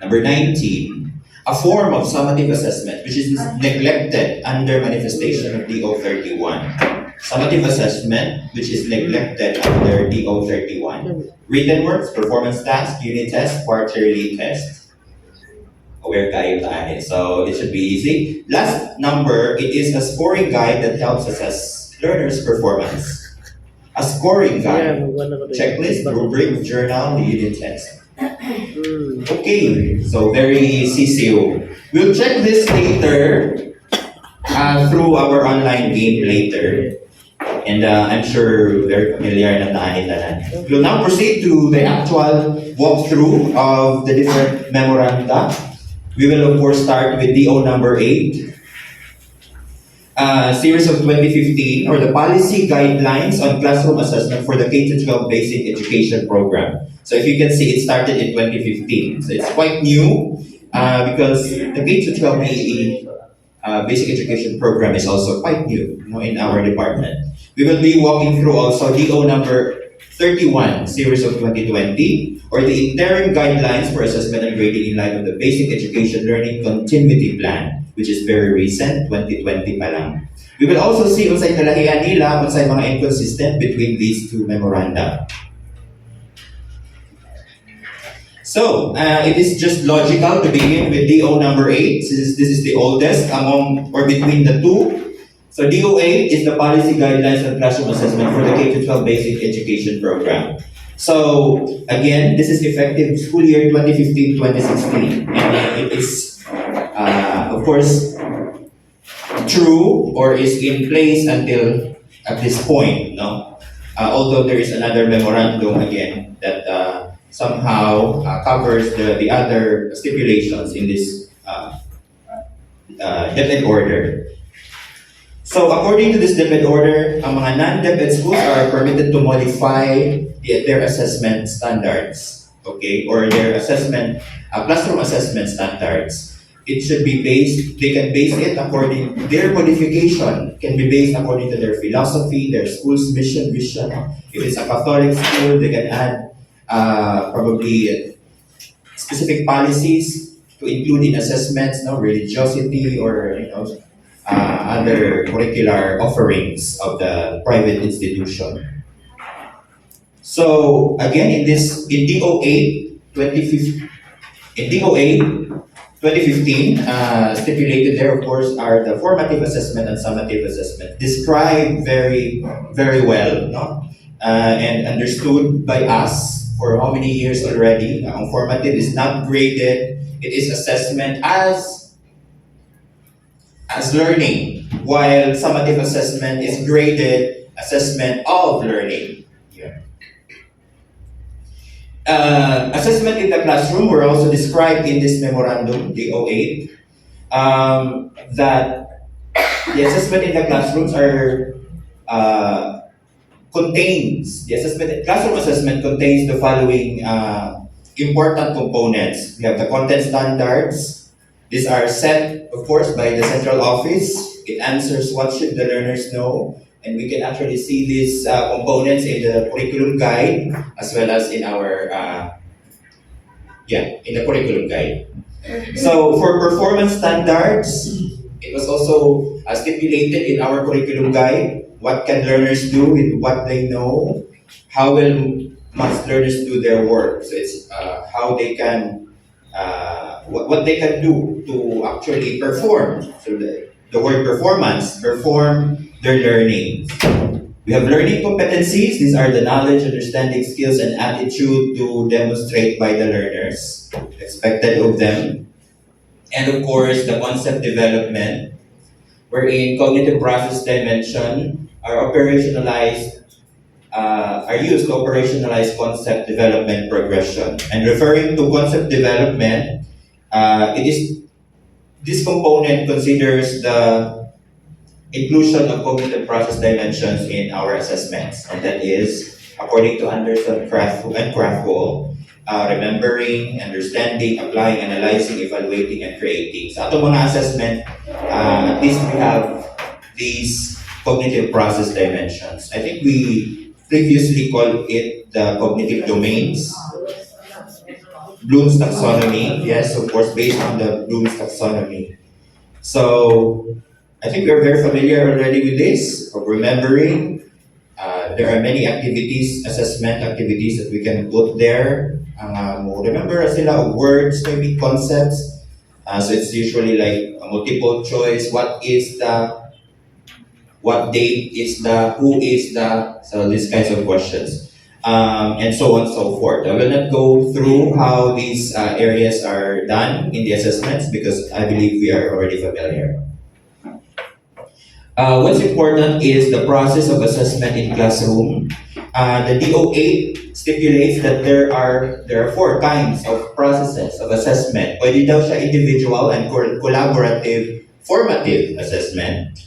Number 19, a form of summative assessment which is neglected under manifestation of DO31. Summative assessment which is neglected under DO31. Written works, performance tasks, unit tests, quarterly tests. Aware kayo tayo. So it should be easy. Last number, it is a scoring guide that helps assess learners' performance. A scoring guide, checklist, rubric, journal, unit test. Okay, so very CCO. We'll check this later through our online game later. And I'm sure very familiar na tayo. We'll now proceed to the actual walkthrough of the different memoranda. We will of course start with DO number 8. Series of 2015, or the policy guidelines on classroom assessment for the K-12 basic education program. So if you can see, it started in 2015. So it's quite new because the K-12 basic education program is also quite new, in our department. We will be walking through also DO number 31, series of 2020, or the interim guidelines for assessment and grading in light of the basic education learning continuity plan, which is very recent, 2020 pa lang. We will also see unsay kalahian nila, unsay mga inconsistent between these two memoranda. So, it is just logical to begin with DO number 8, since this is the oldest among or between the two. So DO 8 is the policy guidelines on classroom assessment for the K-12 basic education program. So, again, this is effective school year 2015-2016, and it is of course, true or is in place until at this point, no? Although there is another memorandum again that somehow covers the other stipulations in this DepEd order. So according to this DepEd order, ang mga non-DepEd schools are permitted to modify their assessment standards, okay, or their assessment, classroom assessment standards. It should be based, they can base it according, their modification can be based according to their philosophy, their school's mission, vision. If it's a Catholic school, they can add probably specific policies to include in assessments, religiosity or other curricular offerings of the private institution. So again, in DO8 2015, in DO8 2015, stipulated there, of course, are the formative assessment and summative assessment, described very, very well, and understood by us for how many years already. Formative is not graded; it is assessment as learning, while summative assessment is graded assessment of learning. Assessment in the classroom were also described in this memorandum, DO8, that the assessment in the classrooms classroom assessment contains the following important components. We have the content standards. These are set, of course, by the central office. It answers what should the learners know. And we can actually see these components in the curriculum guide as well as in our, in the curriculum guide. So for performance standards, it was also stipulated in our curriculum guide. What can learners do with what they know? How must learners do their work? So it's how they can, what they can do to actually perform. So the word performance, perform their learning. We have learning competencies. These are the knowledge, understanding, skills, and attitude to demonstrate by the learners, expected of them. And of course, the concept development, wherein cognitive process dimension are used to operationalize concept development progression. And referring to concept development, this component considers the inclusion of cognitive process dimensions in our assessments, and that is, according to Anderson and Krathwohl, remembering, understanding, applying, analyzing, evaluating, and creating. So, atong mga assessment, at least we have these cognitive process dimensions. I think we previously called it the cognitive domains. Bloom's taxonomy. Yes, of course, based on the Bloom's taxonomy. So I think we're very familiar already with this, of remembering. There are many activities, assessment activities that we can put there. Remember sila of words, maybe concepts. So it's usually like a multiple choice. What is the, what date is the, who is the, so these kinds of questions. And so on and so forth. I will not go through how these areas are done in the assessments because I believe we are already familiar. What's important is the process of assessment in classroom. The DO8 stipulates that there are 4 kinds of processes of assessment. Pwede daw siya individual and collaborative formative assessment.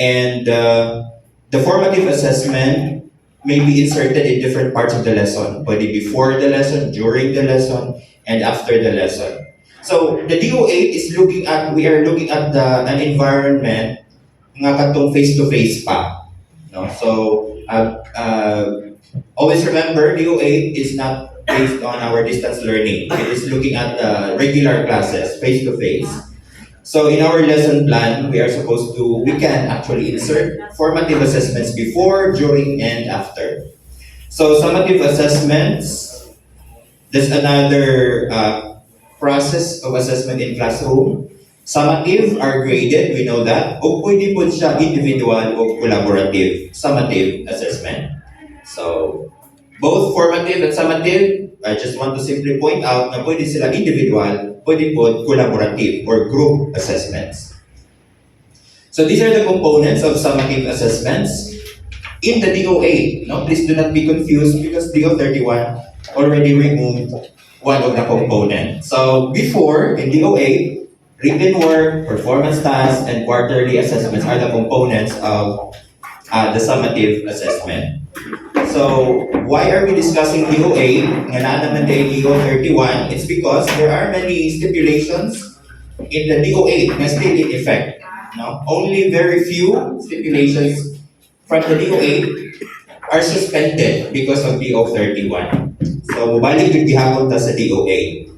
And the formative assessment may be inserted in different parts of the lesson. Pwede before the lesson, during the lesson, and after the lesson. So the DO8 is looking at, we are looking at an environment nga katong face-to-face pa. No? So, always remember, DO8 is not based on our distance learning. It is looking at regular classes, face-to-face. So in our lesson plan, we are supposed to, we can actually insert formative assessments before, during, and after. So summative assessments, there's another process of assessment in classroom. Summative are graded, we know that. O pwede po siya individual o collaborative summative assessment. So, both formative and summative, I just want to simply point out na pwede sila individual, pwede po collaborative or group assessments. So these are the components of summative assessments in the DO8. No? Please do not be confused because DO31 already removed one of the components. So before, in DO8, written work, performance tasks, and quarterly assessments are the components of the summative assessment. So, why are we discussing DOA? Nga na naman tayo DO31? It's because there are many stipulations in the DO8 na still in effect. No? Only very few stipulations from the DO8 are suspended because of DO31. So, balik yung gihapon ta sa DOA.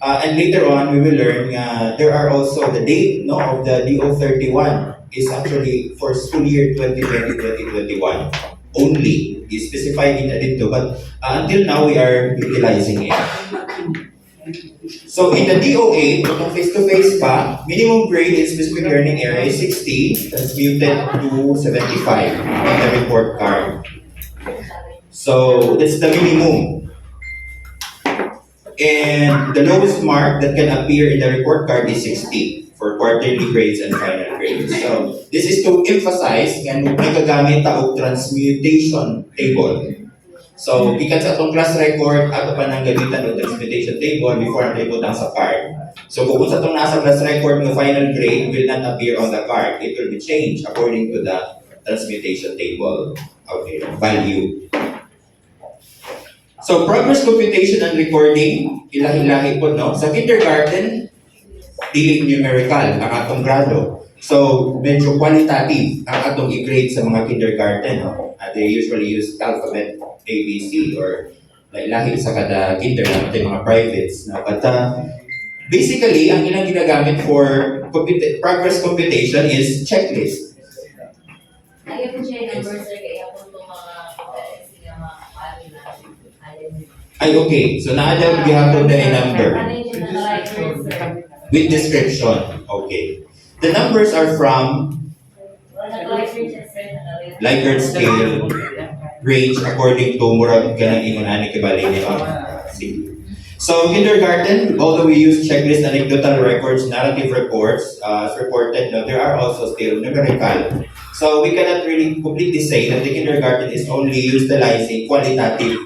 And later on, we will learn there are also the date of the DO31 is actually for school year 2020-2021 only. It's specified in dito, but until now, we are utilizing it. So in the DO8, itong face-to-face pa, minimum grade in specific learning area is 60, transmuted to 75 in the report card. So that's the minimum. And the lowest mark that can appear in the report card is 60 for quarterly grades and final grades. So this is to emphasize nga nagagamit ta og transmutation table. So gikan sa atong class record ato pa nang gamitan og transmutation table before ang table sa card. So kung sa atong nasa class record ng final grade will not appear on the card. It will be changed according to the transmutation table value. So, progress computation and recording, ilahi-lahi po, no? Sa kindergarten, dili numerical ang atong grado. So, medyo qualitative ang atong i-grade sa mga kindergarten, no? They usually use alphabet A, B, C, or lahi sa kada kinder natin, mga privates. No? But basically, ang ilang ginagamit for progress computation is checklist. Ayaw po siya yung numbers, kaya po itong mga Ay, okay. So, naadya gihapon na number. With description. Okay. The numbers are from Likert scale, range according to murag ganang ingon ani kibali ni So, kindergarten, although we use checklist, anecdotal records, narrative reports, as reported, there are also still numerical. So, we cannot really completely say that the kindergarten is only utilizing qualitative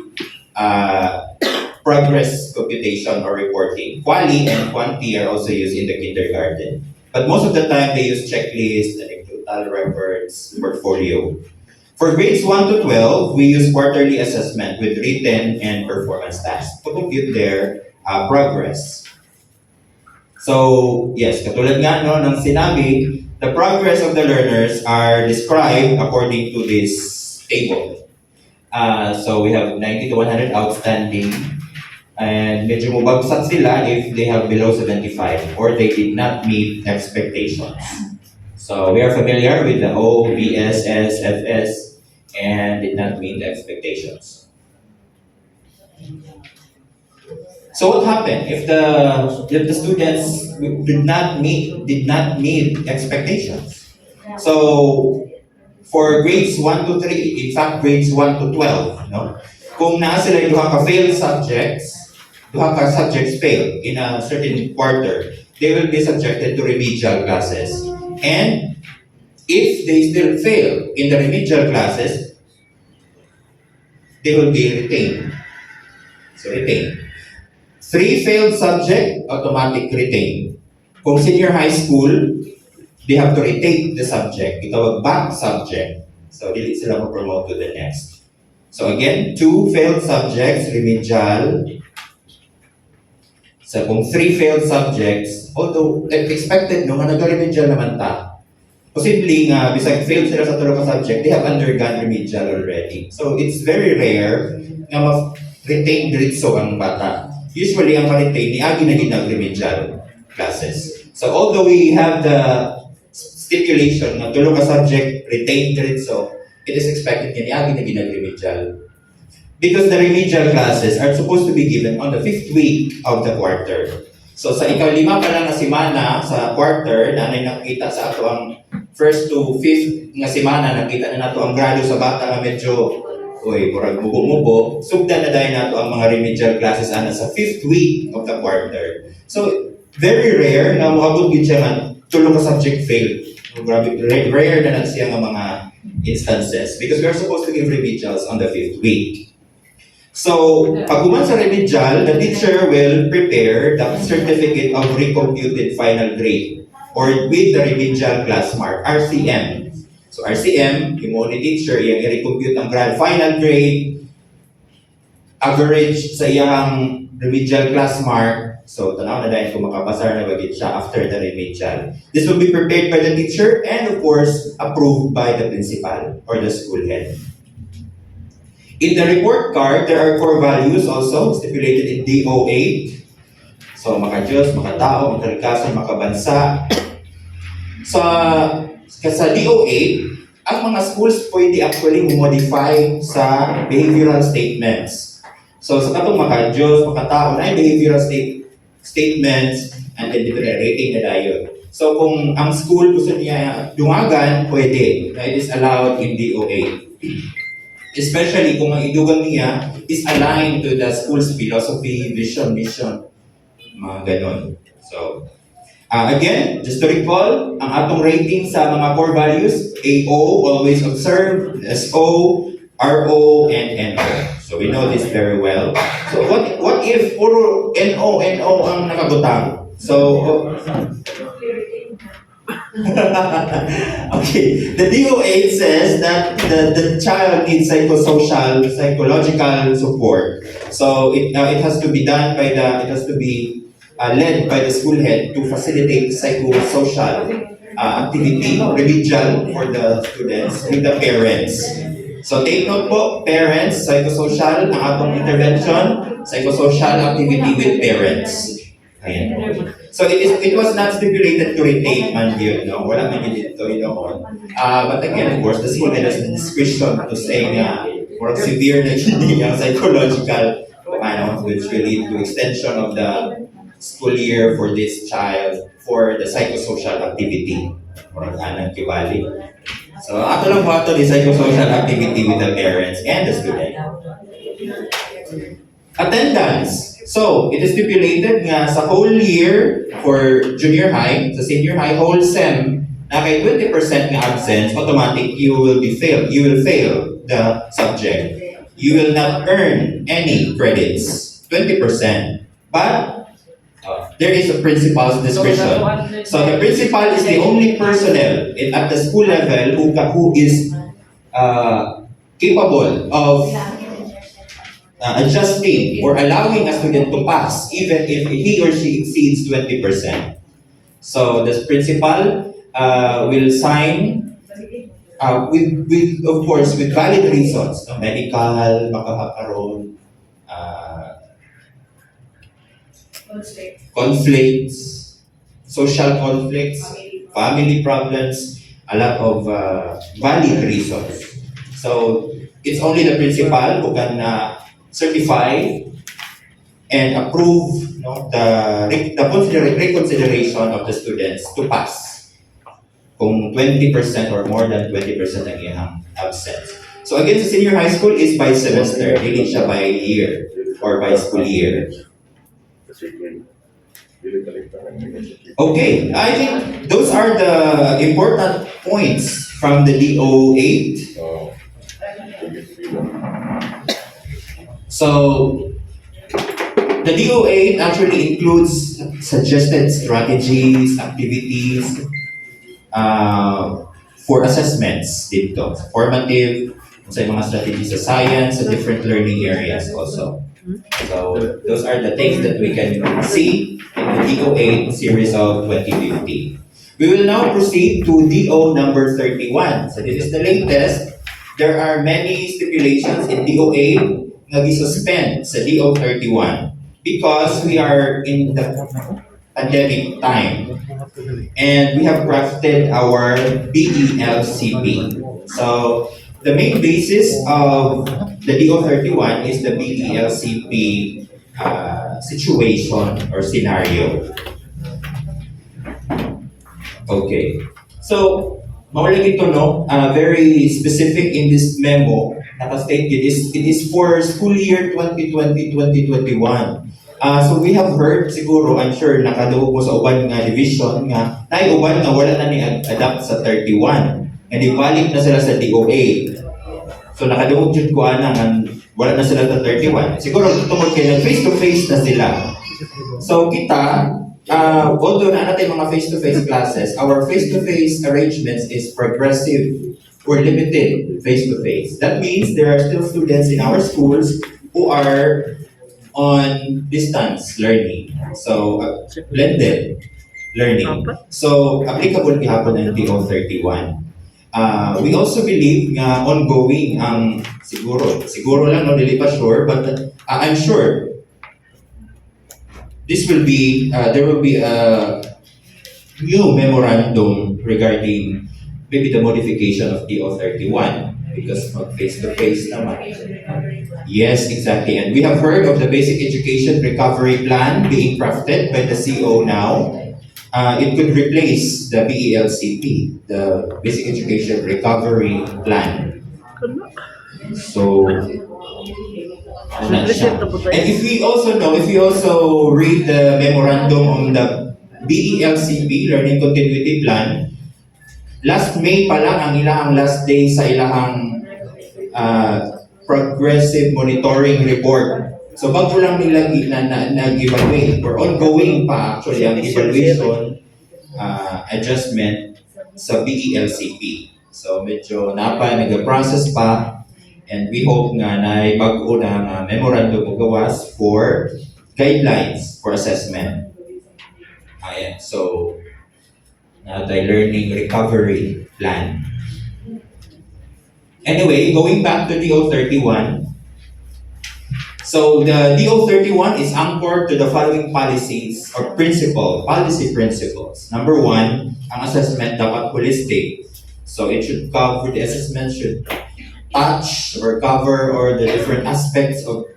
progress computation or reporting. Quali and quanti are also used in the kindergarten. But most of the time, they use checklist, anecdotal records, portfolio. For grades 1 to 12, we use quarterly assessment with written and performance tasks to compute their progress. So, yes, katulad nga ng sinabi, the progress of the learners are described according to this table. So we have 90 to 100 outstanding, And medyo mabagsak sila if they have below 75 or they did not meet expectations. So we are familiar with the O, BS, S, FS, and did not meet expectations. So what happened if the students did not meet expectations? So for grades 1 to 3, in fact grades 1 to 12, no? Kung naa sila yung duha ka failed subjects, duha ka subjects fail in a certain quarter, they will be subjected to remedial classes. And if they still fail in the remedial classes, they will be retained. So retained. 3 failed subject, automatic retained. Kung senior high school, they have to retake the subject. Itawag back subject. So dili sila mo-promote to the next. So again, 2 failed subjects, remedial. So kung 3 failed subjects, although expected no nga nag-remedial naman ta, posibleng bisag failed sila sa tulo ka subject, they have undergone remedial already. So it's very rare na ma-retain diretso ang bata. Usually ang ma-retain ni agi na ginag-remedial classes. So although we have the stipulation na tulo ka subject retain diretso, it is expected ni agi na ginag-remedial. Because the remedial classes are supposed to be given on the 5th week of the quarter. So sa ika-5 pa lang na semana sa quarter, na nakita sa ato ang 1st to 5th nga semana, nakita na nato ang grado sa bata nga medyo murag mubo-mubo, sugdan na dahil nato ang mga remedial classes ana sa 5th week of the quarter. So very rare na moabot gid siya nga tulo ka subject fail. Grabe, rare na siya nga mga instances because we are supposed to give remedials on the 5th week. So, pag human sa remedial, the teacher will prepare the certificate of recomputed final grade or with the remedial class mark, RCM. So, RCM, yung ni teacher, iyang i-recompute ang final grade, average sa iyang remedial class mark. So, tanaw na dahil kung makapasar na bagit siya after the remedial. This will be prepared by the teacher and of course, approved by the principal or the school head. In the report card, there are core values also stipulated in DO8. So, maka-Diyos, makatao, makalikasan, makabansa. Sa DO8, ang mga schools pwede actually modify sa behavioral statements. So, sa katong maka-Diyos, makatao, na behavioral statements, and then different rating na dayon. So, kung ang school gusto niya dungagan, pwede. It is allowed in DO8. Especially kung ang idugang niya is aligned to the school's philosophy, vision, mission, mga ganon. So, again, just to recall, ang atong rating sa mga core values, AO, always observe, SO, RO, and NO. So we know this very well. So what if puro NO ang nakabutang? So, okay, the DO8 says that the child needs psychological support. So it has to be done by led by the school head to facilitate psychosocial activity, remedial for the students with the parents. So take note po, parents, psychosocial, ang atong intervention, psychosocial activity with parents. Ayan. So it was not stipulated to retain man yun, no? Wala man yun dito, but again, of course, the school head has the discretion to say na more severe na hindi yung psychological, which will lead to extension of the school year for this child for the psychosocial activity. Or anang kibali. So, ato lang po ito, the psychosocial activity with the parents and the student. Attendance. So, it is stipulated nga sa whole year for junior high, sa senior high, whole SEM, na kay 20% na absence, automatic you will fail the subject. You will not earn any credits, 20%. But there is a principal's discretion. So the principal is the only personnel at the school level who is capable of adjusting or allowing a student to pass even if he or she exceeds 20%. So the principal will sign with of course with valid reasons, medical, makakaroon, conflicts, social conflicts, family problems, a lot of valid reasons. So it's only the principal who can certify and approve the reconsideration of the students to pass kung 20% or more than 20% ang iyang absence. So again, sa senior high school is by semester, hindi siya by year or by school year. Okay, I think those are the important points from the DO8. So, the DO8 actually includes suggested strategies, activities for assessments dito. Formative, sa mga strategies sa science, sa different learning areas also. So, those are the things that we can see in the DO8 series of 2050. We will now proceed to DO number 31. So, this is the latest. There are many stipulations in DO8 na gisuspend sa DO31 because we are in the pandemic time and we have crafted our BELCP. So, the main basis of the DO31 is the BELCP situation or scenario. Okay. So, maulagi ito, no? Very specific in this memo. Nakastate it is for school year 2020-2021. So we have heard, siguro, I'm sure, nakadawog mo sa uban nga division nga, uban nga wala na ni-adapt sa 31. And ibalik na sila sa DO8. So nakadawog dyan ko nga, wala na sila sa 31. Siguro, tungkol kayo, face-to-face na sila. So kita, although na natin mga face-to-face classes, our face-to-face arrangements is progressive or limited face-to-face. That means there are still students in our schools who are on distance learning. So, blended learning. So, applicable gihapon ng DO31. We also believe nga ongoing ang siguro lang, no, dili pa sure, but I'm sure this will be, there will be a new memorandum regarding maybe the modification of DO31 because of face-to-face naman. Yes, exactly. And we have heard of the Basic Education Recovery Plan being crafted by the CO now. It could replace the BELCP, the Basic Education Recovery Plan. So, and if we also read the memorandum on the BELCP, Learning Continuity Plan, last May pa lang ang ilahang last day sa ilahang progressive monitoring report. So bago lang nila nag-evaluate or ongoing pa actually ang evaluation adjustment sa BELCP. So medyo nag-process pa and we hope nga na bago na memorandum o gawas for guidelines for assessment. Ayan, so the learning recovery plan. Anyway, going back to DO31. So the DO31 is anchored to the following policies or policy principles. Number one, ang assessment dapat holistic. So it should cover, the assessment should touch or cover or the different aspects of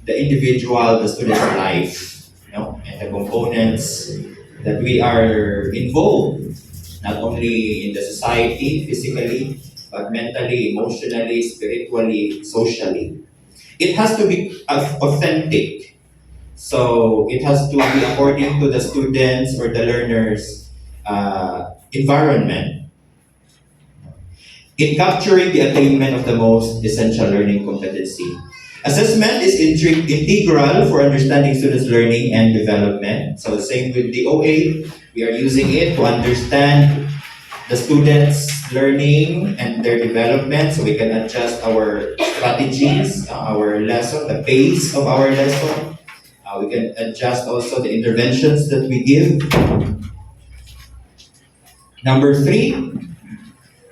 the individual, the student's life, and the components that we are involved, not only in the society, physically, but mentally, emotionally, spiritually, socially. It has to be authentic. So it has to be according to the students or the learners' environment. In capturing the attainment of the most essential learning competency. Assessment is integral for understanding students' learning and development. So the same with DO8, we are using it to understand the students' learning and their development so we can adjust our strategies, our lesson, the pace of our lesson. We can adjust also the interventions that we give. Number three,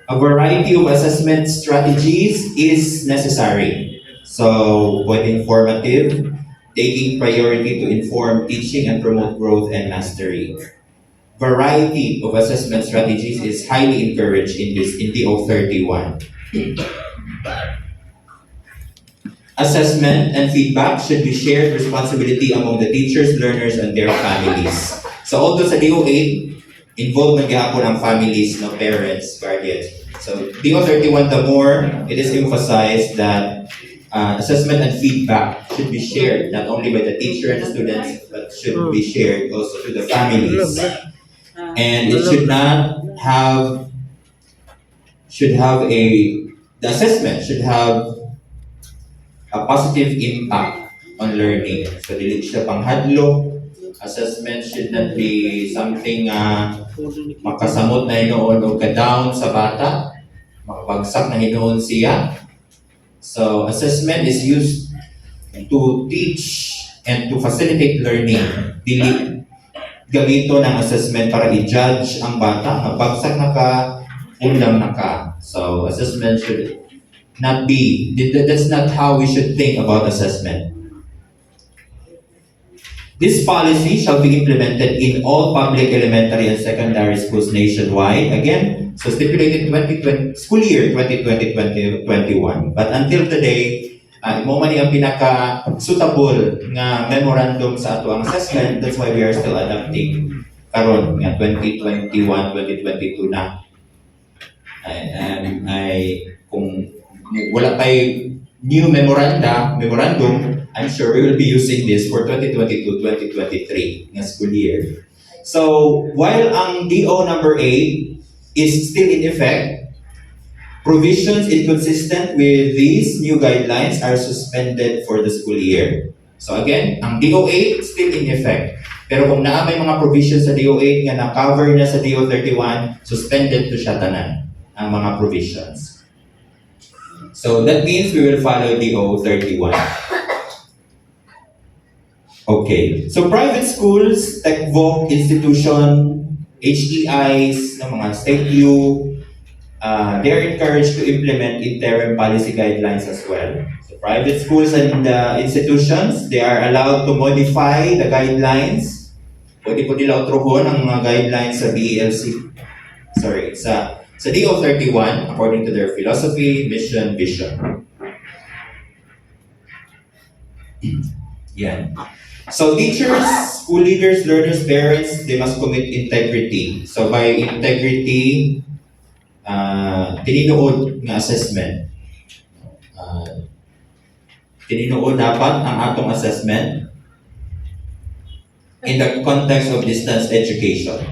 a variety of assessment strategies is necessary. So, pwedeng formative, taking priority to inform teaching and promote growth and mastery. Variety of assessment strategies is highly encouraged in DO31. Assessment and feedback should be shared responsibility among the teachers, learners, and their families. So although sa DO8, involvement gihapon ang families, no, parents, guardians. So DO31, the more it is emphasized that assessment and feedback should be shared not only by the teacher and the students, but should be shared also to the families. And it should not have, the assessment should have a positive impact on learning. So dili siya panghadlok. Assessment should not be something makasamot na hinoon o ka-down sa bata, makabagsak na hinoon siya. So assessment is used to teach and to facilitate learning. Dili gamito ng assessment para i-judge ang bata, mabagsak na ka, ulam na ka. So assessment should not be, that's not how we should think about assessment. This policy shall be implemented in all public elementary and secondary schools nationwide. Again, so stipulated school year 2020-2021. But until today, mo man ang pinaka-suitable nga memorandum sa ato ang assessment. That's why we are still adapting karon nga 2021-2022 na. Kung wala tayo new memorandum, I'm sure we will be using this for 2022-2023 nga school year. So, while ang DO number 8 is still in effect, provisions inconsistent with these new guidelines are suspended for the school year. So again, ang DO8 still in effect. Pero kung naa may mga provisions sa DO8 nga na-cover na sa DO31, suspended to siya tanan ang mga provisions. So that means we will follow DO31. Okay. So private schools, TechVoc institution, HEIs, ng mga state U, they are encouraged to implement interim policy guidelines as well. So private schools and institutions, they are allowed to modify the guidelines. Pwede po nila utrohon ang mga guidelines sa BELC. Sa DO31 according to their philosophy, mission, vision. Yan. So teachers, school leaders, learners, parents, they must commit integrity. So by integrity, tininuod ng assessment. Tininuod dapat ang atong assessment in the context of distance education.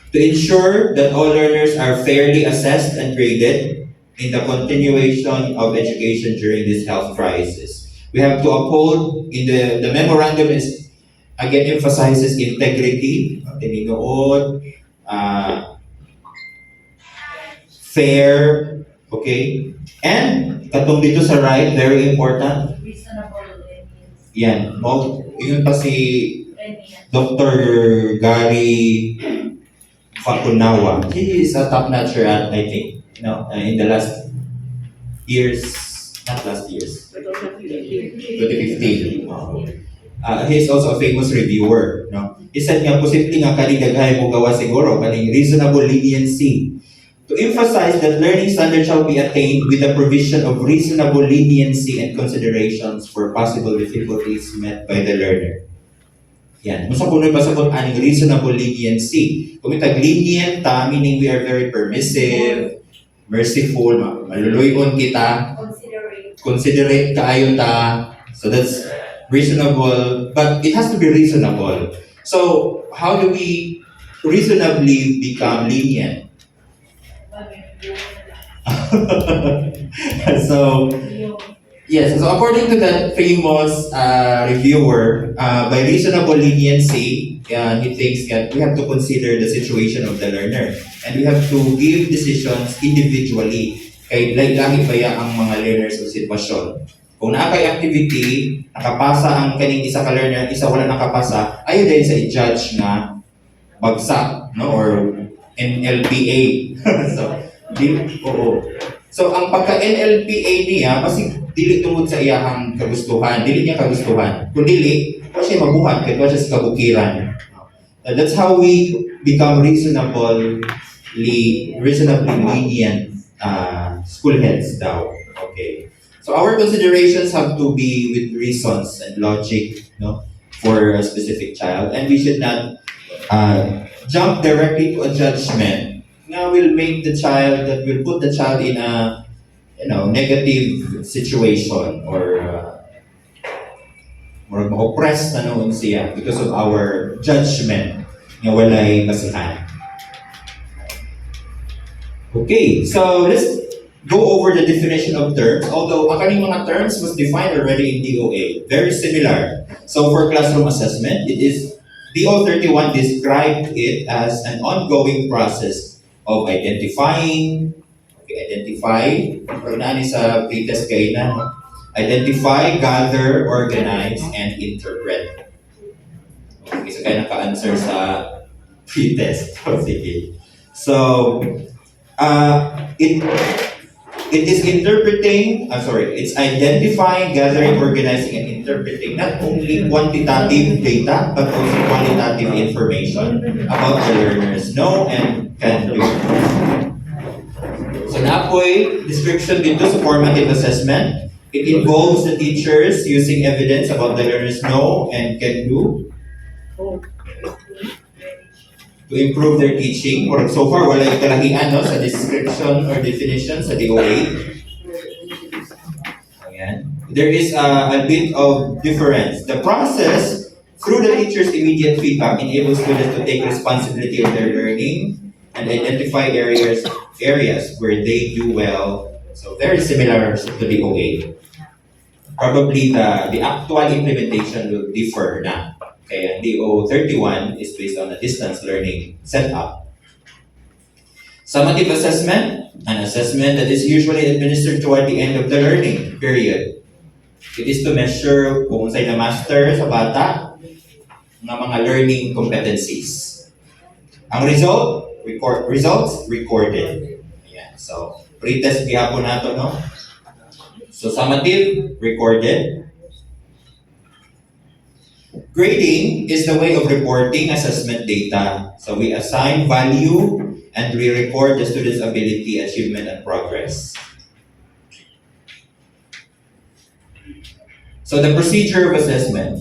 To ensure that all learners are fairly assessed and graded in the continuation of education during this health crisis. We have to uphold, the memorandum is again emphasizes integrity, tininuod, fair, okay? And katong dito sa right, very important. Reasonable. Yan. Yun pa si Dr. Gary Fakunawa. He is a top-notcher at, I think, in the last years, not last years, 2015. He is also a famous reviewer. No? He said nga, posibleng nga kaligaghay mo gawa siguro, kaling reasonable leniency. To emphasize that learning standards shall be attained with the provision of reasonable leniency and considerations for possible difficulties met by the learner. Yan. Musa punoy pasabot aning reasonable leniency. Kumitag lenient ta, meaning we are very permissive, merciful, maluluyon kita, considerate kaayo ta. So that's reasonable, but it has to be reasonable. So how do we reasonably become lenient? So yes, so according to that famous reviewer, by reasonable leniency, he thinks that we have to consider the situation of the learner and we have to give decisions individually. Kay lahi baya ang mga learners sa sitwasyon. Kung naakay activity, nakapasa ang kaning isa ka learner, isa wala nakapasa, ayaw dahil sa i-judge na bagsak, no, or NLPA. So, oo. So ang pagka-NLPA niya, kasi dili tungod sa iyahang kagustuhan, dili niya kagustuhan. Kung dili, pa siya mabuhat, kaya pa siya sa kabukiran. That's how we become reasonably lenient school heads daw. Okay. So our considerations have to be with reasons and logic, no, for a specific child, and we should not jump directly to a judgment that will make the child, that will put the child in a negative situation or ma-oppress na noon siya because of our judgment na walay basihan. Okay, so let's go over the definition of terms. Although ang kaning mga terms was defined already in DOA, very similar. So for classroom assessment, it is DO 31 described it as an ongoing process of identify, sa pretest kayo na, no? Identify, gather, organize, and interpret. Okay, so kaya naka-answer sa pretest. Sige. So, it is it's identifying, gathering, organizing, and interpreting not only quantitative data, but also qualitative information about the learners know and can do. So naapoy description dito sa formative assessment. It involves the teachers using evidence about the learners know and can do to improve their teaching. Or so far, wala yung kalahian sa description or definition sa DOA. Ayan. There is a bit of difference. The process, through the teacher's immediate feedback, enables students to take responsibility of their learning and identify areas where they do well. So very similar to the DOA. Probably the actual implementation will differ na. Kaya DO 31 is based on a distance learning setup. Summative assessment, an assessment that is usually administered toward the end of the learning period. It is to measure kung sa'y na-master sa bata ng mga learning competencies. Ang results recorded. Ayan. So, pretest gihapon nato, no? So, summative, recorded. Grading is the way of reporting assessment data. So, we assign value and we record the student's ability, achievement, and progress. So, the procedure of assessment.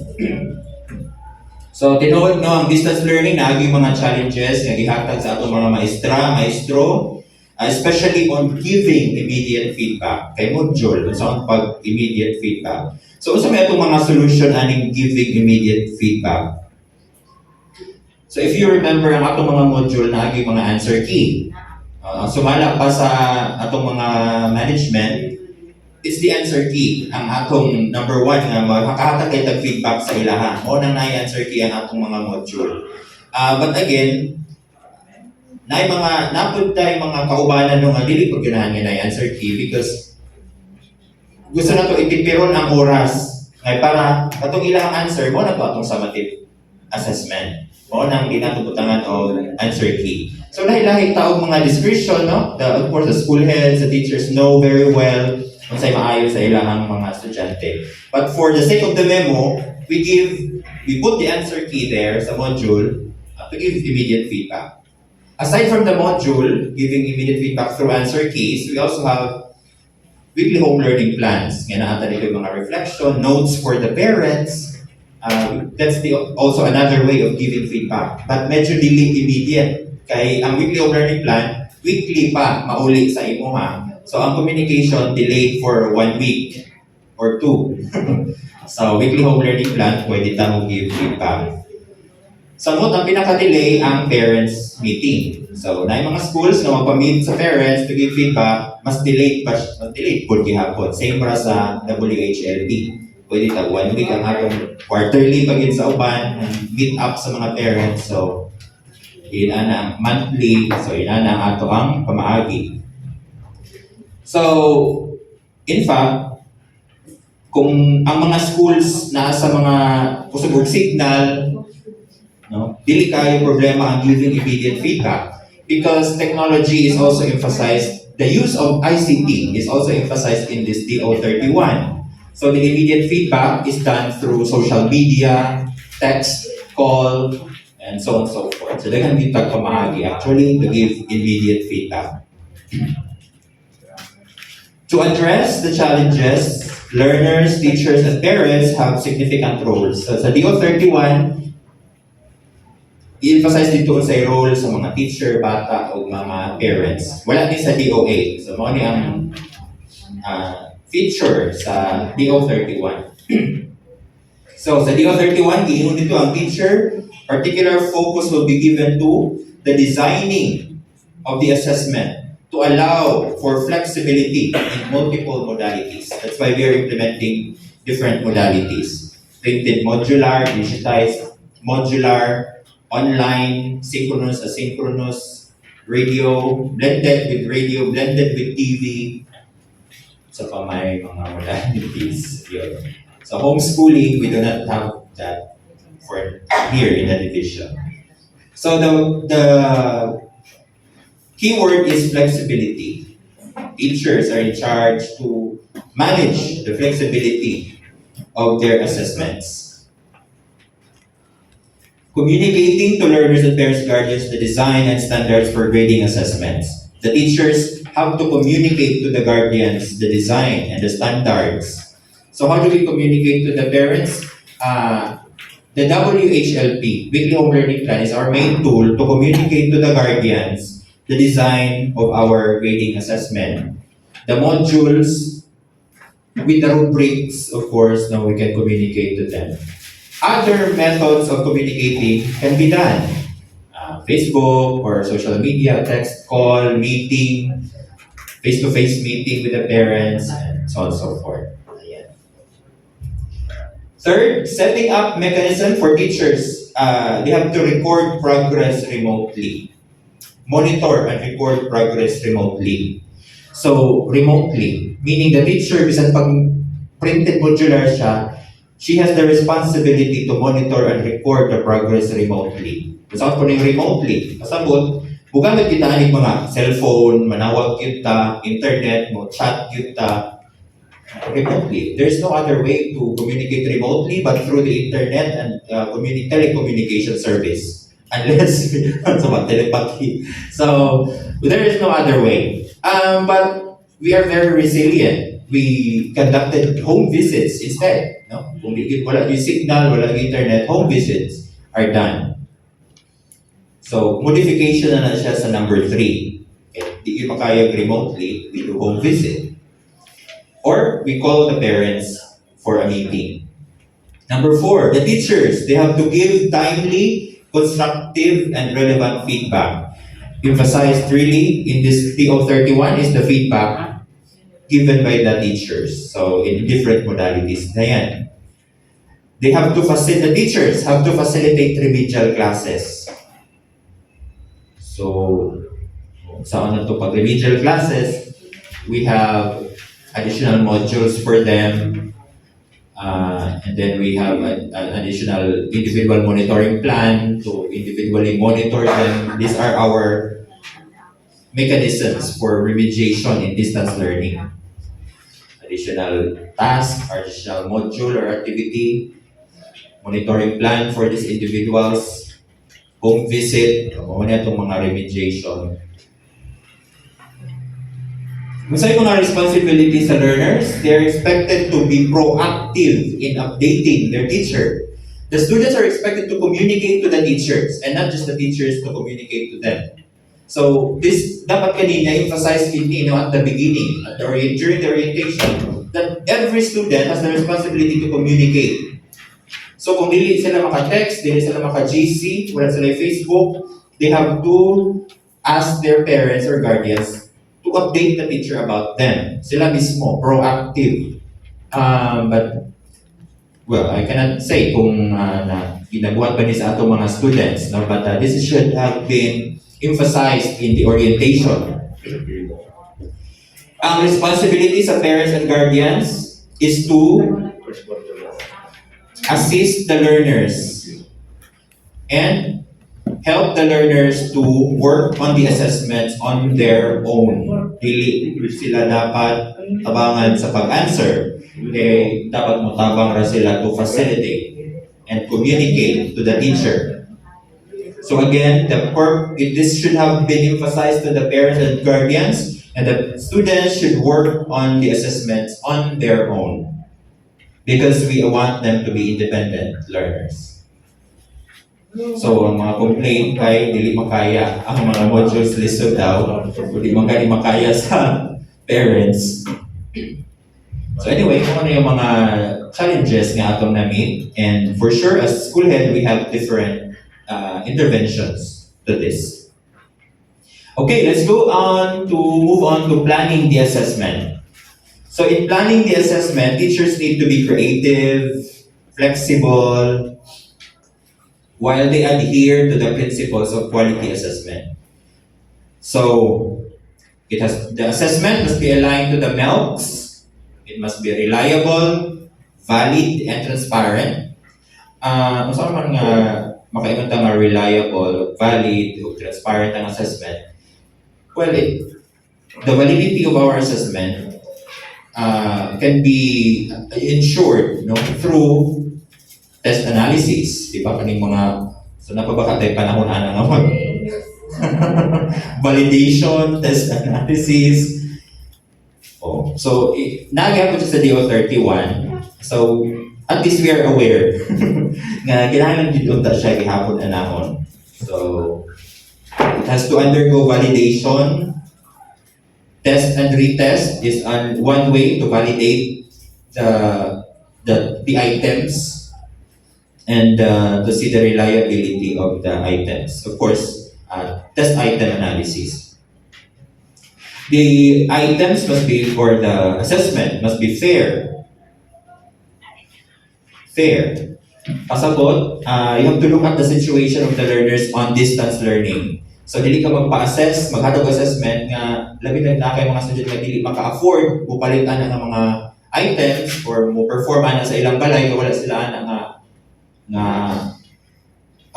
So, tinuod no, ang distance learning na yung mga challenges na ihatag sa atong mga maestro, especially on giving immediate feedback. Kay module, sa pag-immediate feedback. So, sa may itong mga solution aning giving immediate feedback. So, if you remember ang atong mga module na yung mga answer key. Sumala pa sa atong mga management, it's the answer key. Ang atong number 1 nga makakahatag kay tag-feedback sa ilaha. O nang na-answer key ang atong mga module. But again, napunta yung mga kaubanan nung dili pag ganahan nga na-answer key because gusto na to itipiron ang oras. Ay para atong ilang answer mo na to atong summative assessment. O nang ginatubutangan o answer key. So lahi-lahi taong mga discretion, no? Of course, the school heads, the teachers know very well kung sa'y maayo sa ilang mga estudyante. But for the sake of the memo, we put the answer key there sa module to give immediate feedback. Aside from the module giving immediate feedback through answer keys, we also have weekly home learning plans. Nga naata dito mga reflection, notes for the parents. That's also another way of giving feedback. But medyo dili immediate. Kay ang weekly home learning plan, weekly pa mauli sa imo ha. So ang communication delayed for 1 week or 2. So weekly home learning plan, pwede ta mo give feedback. Samot ang pinaka-delay ang parents meeting. So na yung mga schools na magpa-meet sa parents to give feedback, mas delayed po gihapon. Same para sa WHLP. Pwede ta 1 week ang atong quarterly pagin sa uban, meet up sa mga parents. So yun na monthly, so yun na ato ang pamaagi. So, in fact, kung ang mga schools na sa mga kusog signal, no, dili kayo problema ang giving immediate feedback because technology is also emphasized The use of ICT is also emphasized in this DO31. So the immediate feedback is done through social media, text, call, and so on and so forth. So they can be pamahagi actually to give immediate feedback. To address the challenges, learners, teachers, and parents have significant roles. So sa DO31, i-emphasize dito sa role sa mga teacher, bata, o mga parents. Wala din sa DOA. So mga ang feature sa DO31. So sa DO31, giingon dito ang teacher, particular focus will be given to the designing of the assessment to allow for flexibility in multiple modalities. That's why we are implementing different modalities. Printed modular, digitized, modular, online, synchronous, asynchronous, blended with TV. So pa may mga modalities. Yun. So homeschooling, we do not have that for here in the division. So the keyword is flexibility. Teachers are in charge to manage the flexibility of their assessments. Communicating to learners and parents, guardians, the design and standards for grading assessments. The teachers have to communicate to the guardians the design and the standards. So how do we communicate to the parents? The WHLP, Weekly Home Learning Plan, is our main tool to communicate to the guardians the design of our grading assessment. The modules with the rubrics, of course, now we can communicate to them. Other methods of communicating can be done. Facebook or social media, text, call, meeting, face-to-face meeting with the parents, and so on and so forth. Third, setting up mechanism for teachers. They have to record progress remotely. Monitor and record progress remotely. So, remotely, meaning the teacher, bisan pag printed modular siya, she has the responsibility to monitor and record the progress remotely. Kasama po rin remotely. Kasabot, bukan kita ng mga cellphone, manawag kita, internet, mo chat kita, remotely. There's no other way to communicate remotely but through the internet and telecommunication service. Unless, telepathy. So, there is no other way. But we are very resilient. We conducted home visits instead. No? Kung wala yung signal, wala yung internet, home visits are done. So, modification na siya sa number 3. Okay. Di yung makayag remotely, we do home visit. Or, we call the parents for a meeting. Number 4, the teachers, they have to give timely, constructive, and relevant feedback. Emphasized really in this TO31 is the feedback given by the teachers. So, in different modalities na yan. The teachers have to facilitate remedial classes. So, saan na to pag remedial classes, we have additional modules for them, and then we have an additional individual monitoring plan to individually monitor them. These are our mechanisms for remediation in distance learning. Additional task, additional module or activity, monitoring plan for these individuals, home visit, na itong mga remediation. Masay mga responsibilities sa learners, they're expected to be proactive in updating their teacher. The students are expected to communicate to the teachers and not just the teachers to communicate to them. So this dapat kanina emphasize at the beginning, during the orientation, that every student has the responsibility to communicate. So kung dili sila maka-text, dili sila maka-GC, wala sila Facebook, they have to ask their parents or guardians to update the teacher about them. Sila mismo, proactive. But, well, I cannot say kung ginabuhat ba niya sa atong mga students, no? But this should have been emphasized in the orientation. Ang responsibilities of parents and guardians is to assist the learners and help the learners to work on the assessments on their own. Dili sila dapat tabangan sa pag-answer. Okay, dapat motabang ra sila to facilitate and communicate to the teacher. So again, this should have been emphasized to the parents and guardians, and the students should work on the assessments on their own because we want them to be independent learners. So ang mga complaint kay dili makaya ang mga modules listed daw, hindi makaya sa parents. So anyway, kung ano yung mga challenges nga atong na-meet, and for sure as school head we have different interventions to this. Okay, let's go on to move on to planning the assessment. So in planning the assessment, teachers need to be creative, flexible, while they adhere to the principles of quality assessment. So the assessment must be aligned to the MELCs. It must be reliable, valid, and transparent. Saan man nga makaingon ta nga reliable, valid, o transparent ang assessment? Well, the validity of our assessment can be ensured through test analysis. Di ba? Kaning mga, so napabakatay panahon na naman. Validation, test analysis. Oh, so, nagagawin ko siya sa DO31. So, at least we are aware nga kailangan din unta siya gihapon anahon. So, it has to undergo validation. Test and retest is one way to validate the items and to see the reliability of the items. Of course, test item analysis. The items must be, for the assessment, must be fair. Fair. Pasabot, you have to look at the situation of the learners on distance learning. So, dili ka magpa-assess, maghatog assessment nga labi na kay mga student nga dili maka-afford mupalitan ang mga items or mo perform ana sa ilang balay kung wala sila ana nga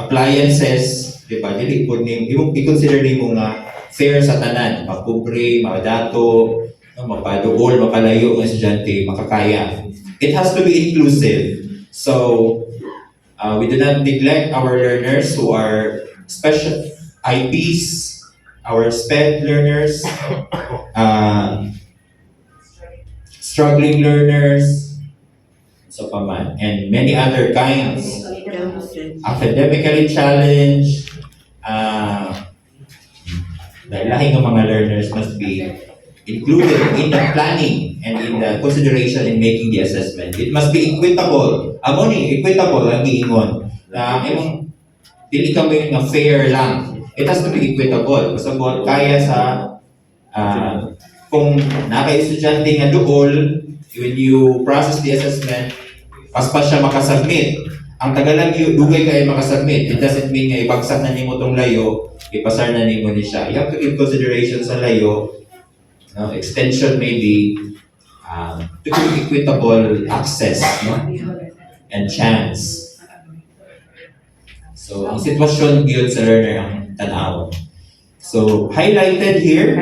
appliances, di ba? Dili po i-consider nimo nga fair sa tanan, mapobre, madato, mapadugol, mapalayo ng estudyante, makakaya. It has to be inclusive. So, we do not neglect our learners who are special IPs, our SPED learners, struggling learners, so paman, and many other kinds, academically challenged, dahil lahing ng mga learners must be included in the planning and in the consideration in making the assessment. It must be equitable. Equitable ang giingon. Dili ka may nga fair lang. It has to be equitable. Pasabot, kaya sa kung naka-estudyante nga duol, when you process the assessment, paspas siya makasubmit. Ang tagalang dugay kayo makasubmit. It doesn't mean nga ibagsak na nimo tong layo, ipasar na nimo ni siya. You have to give consideration sa layo. Extension maybe to give equitable access and chance. So, ang sitwasyon yun sa learner ang tanaw. So, highlighted here,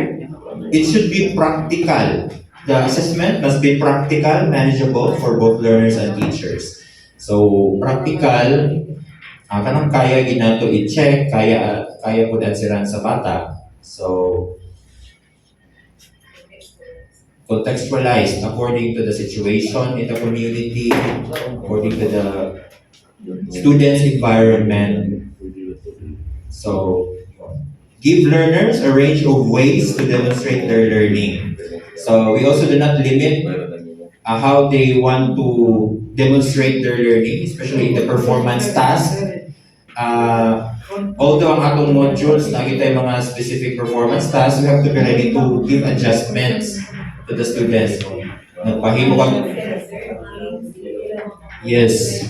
it should be practical. The assessment must be practical, manageable for both learners and teachers. So, practical, kanang kaya ginato i-check, kaya po dansiran sa bata. So, contextualized according to the situation in the community, according to the student's environment. So, give learners a range of ways to demonstrate their learning. So, we also do not limit how they want to demonstrate their learning, especially in the performance task. Although ang atong modules, nakita yung mga specific performance tasks, we have to be ready to give adjustments to the students. Nagpahimo ka. Yes.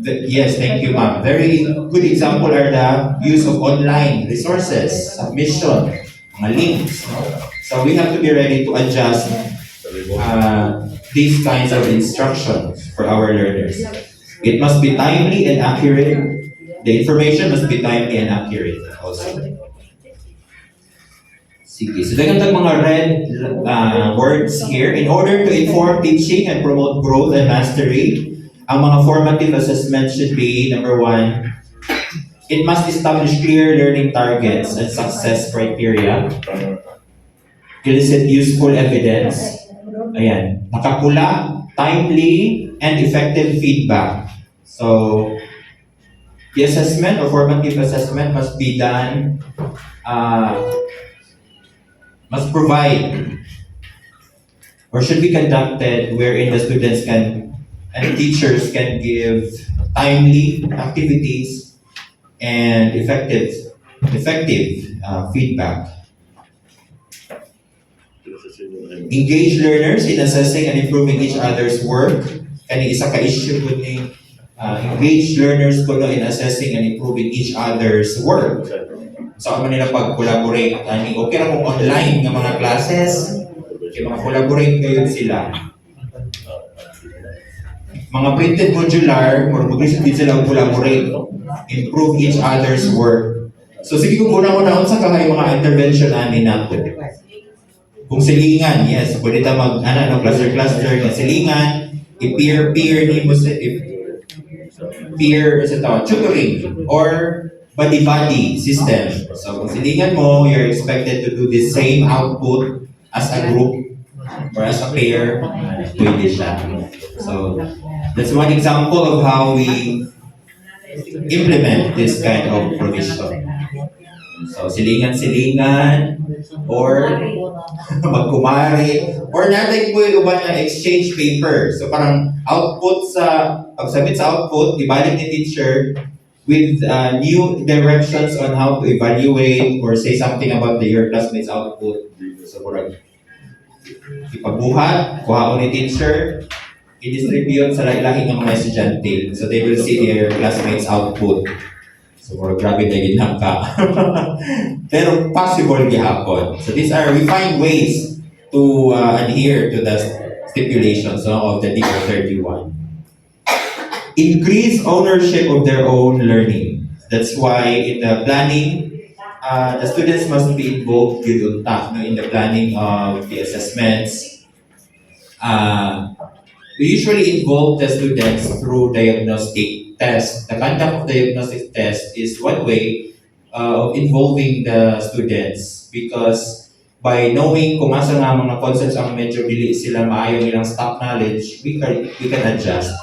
Yes, thank you, ma'am. Very good example are the use of online resources, submission, mga links. So we have to be ready to adjust these kinds of instructions for our learners. It must be timely and accurate. The information must be timely and accurate also. Sige. So daghang mga red words here. In order to inform teaching and promote growth and mastery, ang mga formative assessment should be, number 1, it must establish clear learning targets and success criteria. Elicit useful evidence. Ayan. Nakapula, timely, and effective feedback. So, the assessment or formative assessment must be done, must provide or should be conducted wherein the students can and teachers can give timely activities and effective feedback. Engage learners in assessing and improving each other's work. Kani isa ka issue ko ni engage learners ko in assessing and improving each other's work. So ako nila pag-collaborate. Okay na kung online ng mga classes, okay, mga collaborate kayo sila. Mga printed modular, mag-research din sila collaborate, improve each other's work. So sige kung una-una sa kahay mga intervention namin nato. Kung silingan, yes, pwede ta cluster-cluster ng silingan, i-peer-peer ni mo sa peer tutoring or body-body system. So kung silingan mo, you're expected to do the same output as a group or as a pair, pwede siya. So that's one example of how we implement this kind of provision. So silingan-silingan or magkumari or natin po yung uban ng exchange paper. So parang output pag-submit sa output, ibalik ni teacher with new directions on how to evaluate or say something about your classmates' output. So parang ipagbuhat, kuhaon ni teacher, i-distribute sa lahi-lahi ng mga estudyante. So they will see their classmates' output. So grabe na ginamka. Pero possible gihapon. So we find ways to adhere to the stipulations of the DO31. Increase ownership of their own learning. That's why in the planning, the students must be involved in the planning of the assessments. We usually involve the students through diagnostic tests. The conduct of diagnostic test is one way of involving the students because by knowing kung asa nga mga concepts ang medyo dili sila maayo nilang stock knowledge, we can adjust.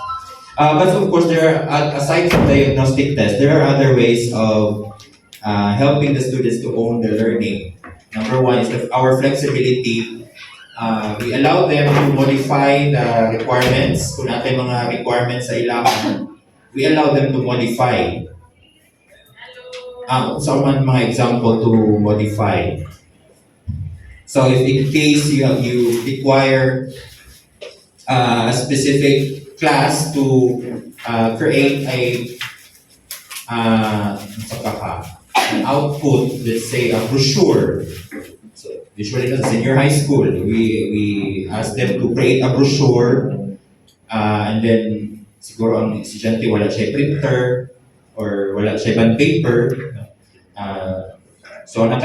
But of course, aside from diagnostic tests, there are other ways of helping the students to own their learning. Number 1 is our flexibility. We allow them to modify the requirements. Kung natin mga requirements sa ilangan, we allow them to modify. So mga example to modify. So if in case you require a specific class to create an output, let's say a brochure. So usually in senior high school, we ask them to create a brochure and then siguro ang estudyante wala siya printer or wala siya band paper. So ang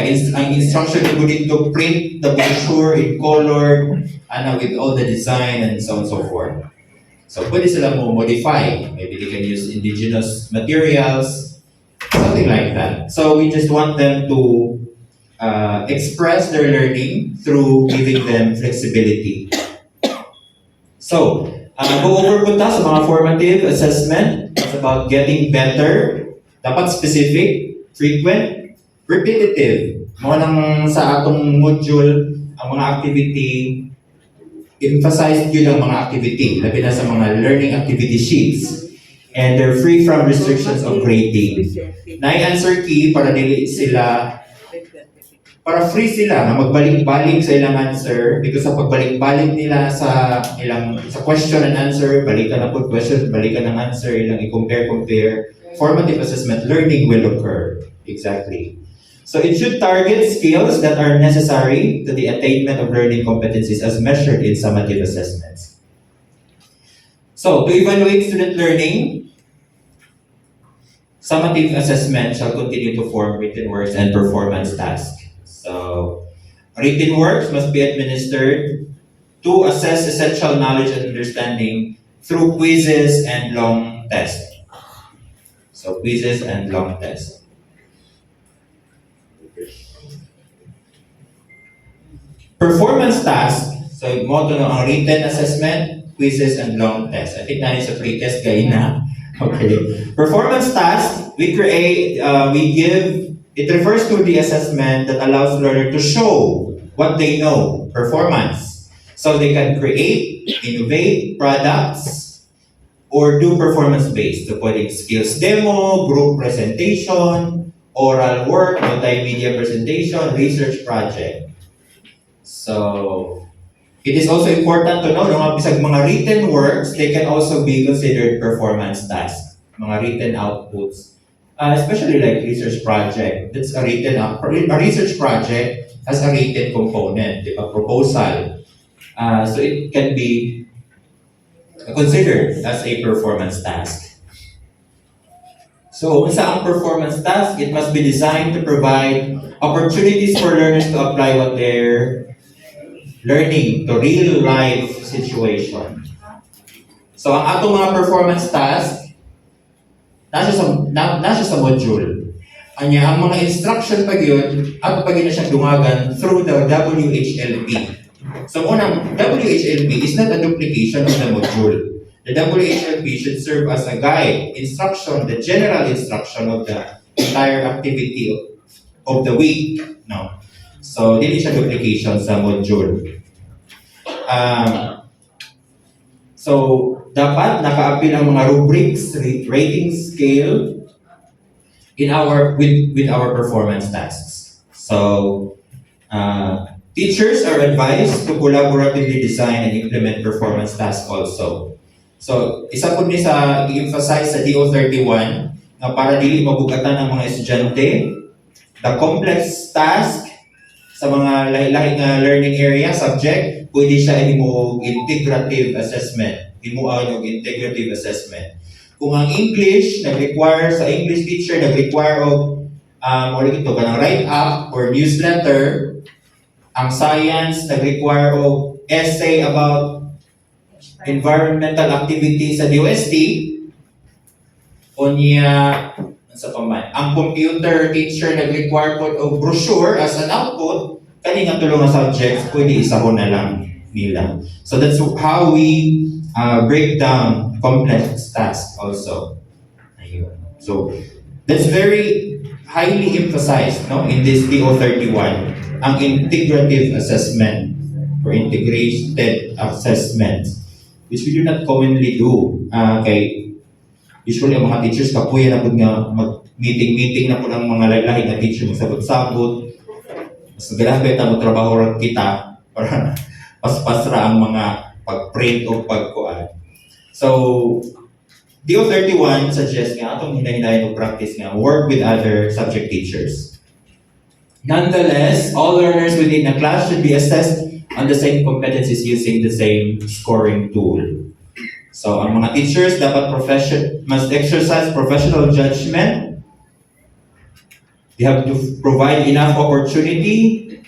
instruction ko dito print the brochure in color with all the design and so on and so forth. So pwede sila mo modify. Maybe they can use indigenous materials, something like that. So we just want them to express their learning through giving them flexibility. So, go over po sa mga formative assessment. It's about getting better. Dapat specific, frequent, repetitive. Mga nang sa atong module, ang mga activity, emphasize yun ang mga activity, labi na sa mga learning activity sheets. And they're free from restrictions of grading. Na-answer key para dili sila para free sila na magbalik-balik sa ilang answer because sa pagbalik-balik nila sa question and answer, balikan na po question, balikan ng answer, ilang i-compare, formative assessment learning will occur. Exactly. So it should target skills that are necessary to the attainment of learning competencies as measured in summative assessments. So to evaluate student learning, Summative assessment shall continue to form written works and performance tasks. So, written works must be administered to assess essential knowledge and understanding through quizzes and long tests. So, quizzes and long tests. Performance tasks, so moto no ang written assessment, quizzes, and long tests. I think na sa pre-test kayo na. Okay. Performance tasks, we give, it refers to the assessment that allows learner to show what they know, performance. So they can create, innovate products, or do performance-based. So pwedeng skills demo, group presentation, oral work, multimedia presentation, research project. So, it is also important to know, mga written works, they can also be considered performance tasks. Mga written outputs, especially like research project. That's a research project has a written component, a proposal. So it can be considered as a performance task. So, sa ang performance task, it must be designed to provide opportunities for learners to apply what they're learning to real life situation. So ang atong mga performance task nasa sa module. Anya ang mga instruction pag yun, ato pag yun na siyang dungagan through the WHLP. So unang, WHLP is not a duplication of the module. The WHLP should serve as a guide, instruction, the general instruction of the entire activity of the week. No. So, dili siya duplication sa module. So, dapat naka-appeal ang mga rubrics, rating scale with our performance tasks. So, teachers are advised to collaboratively design and implement performance tasks also. So, isa po ni sa i-emphasize sa DO31 na para dili mabugatan ang mga estudyante, the complex task sa mga lahi-lahi nga learning area, subject, pwede siya integrative assessment. Integrative assessment. Kung ang English, sa English teacher, nag-require of kanang write-up or newsletter. Ang science, nag-require of essay about environmental activity sa DOST. Ang computer teacher nag-require po of brochure as an output, kani nga tulong na subjects, pwede isahon na lang nila. So that's how we break down complex tasks also. Ayun. So that's very highly emphasized in this DO31, ang integrative assessment or integrated assessment, which we do not commonly do. Usually ang mga teachers kapuya na po nga mag-meeting na po ng mga lahi na teacher magsabot-sabot. Mas grabe mo trabaho rin kita para paspasra ang mga pag-print o pag-kuan. So, DO31 suggests nga atong hinahinayan o practice nga work with other subject teachers. Nonetheless, all learners within a class should be assessed on the same competencies using the same scoring tool. So, ang mga teachers must exercise professional judgment. They have to provide enough opportunity,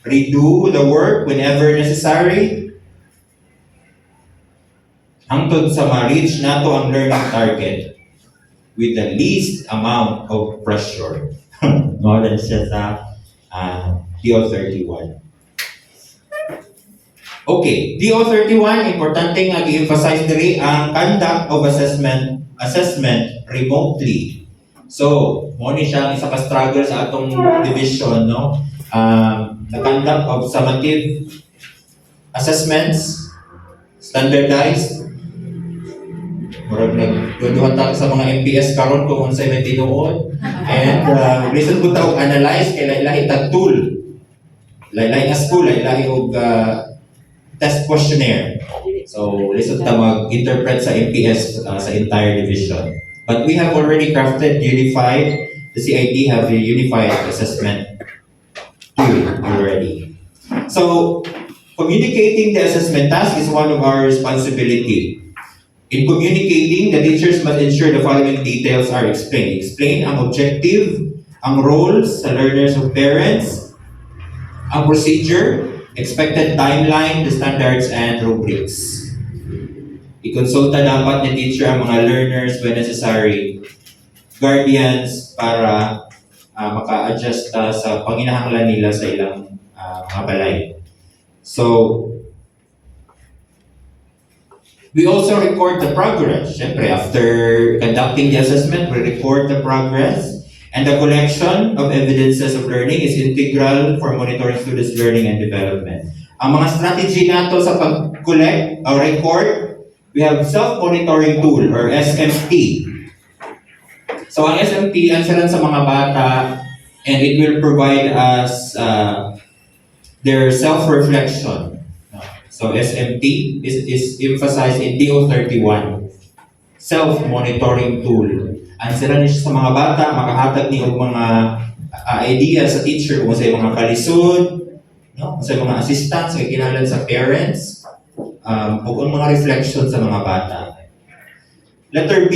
redo the work whenever necessary, hangtod sa ma-reach nato ang learning target with the least amount of pressure. Nolan siya sa DO31. Okay, DO31, importante nga i-emphasize diri ang conduct of assessment remotely. So, mo ni siya isa ka struggle sa atong division, no? The conduct of summative assessments, standardized. Murag nagduduhan tayo sa mga MPS karon kung unsay may tinuod. And listen po ta og analyze kay lahi tag tool. Lahi nga school, lahi og test questionnaire. So, listen ta mag-interpret sa MPS sa entire division. But we have already crafted the CIT have a unified assessment tool already. So, communicating the assessment task is one of our responsibility. In communicating, the teachers must ensure the following details are explained. Explain ang objective, ang roles sa learners of parents, ang procedure, expected timeline, the standards, and rubrics. I-consulta dapat ni teacher ang mga learners when necessary, guardians para maka-adjust sa panginahanglan nila sa ilang mga balay. So, we also record the progress. Siyempre, after conducting the assessment, we record the progress. And the collection of evidences of learning is integral for monitoring students' learning and development. Ang mga strategy nato sa pag-collect or record, we have self-monitoring tool or SMT. So ang SMT, answeran sa mga bata, and it will provide us their self-reflection. So SMT is emphasized in DO31, self-monitoring tool. Answeran niya sa mga bata, makahatag niyo mga ideas sa teacher kung sa mga kalisod, no? Kung sa mga assistants, sa kinahanglan sa parents, o kung mga reflection sa mga bata. Letter B,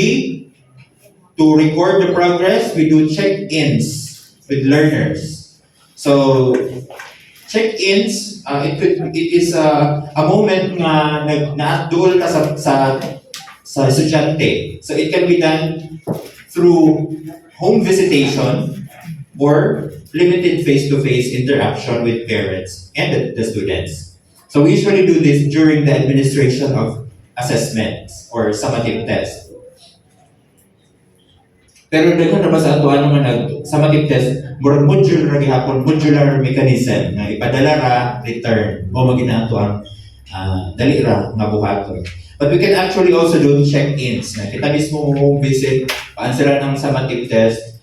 to record the progress, we do check-ins with learners. So, check-ins, it is a moment na na-dual ka sa estudyante. So, it can be done through home visitation or limited face-to-face interaction with parents and the students. So we usually do this during the administration of assessments or summative test. Pero dito na ba sa atuan naman summative test, modular mechanism na ipadala ra, return, o maginato ang dali ra nga buhaton. But we can actually also do check-ins. Kita mismo home visit, pa-answeran ng summative test,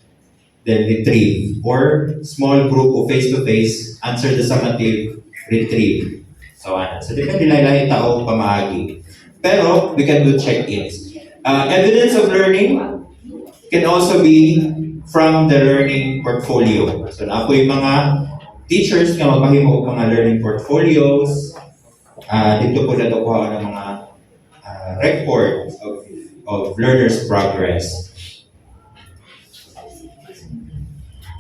then retrieve. Or small group o face-to-face, answer the summative, retrieve. So, so depende lahi-lahi tao pamaagi. Pero, we can do check-ins. Evidence of learning can also be from the learning portfolio. So, na ako yung mga teachers nga magpahimo og mga learning portfolios. Dito po na kuha ng mga record of learners' progress.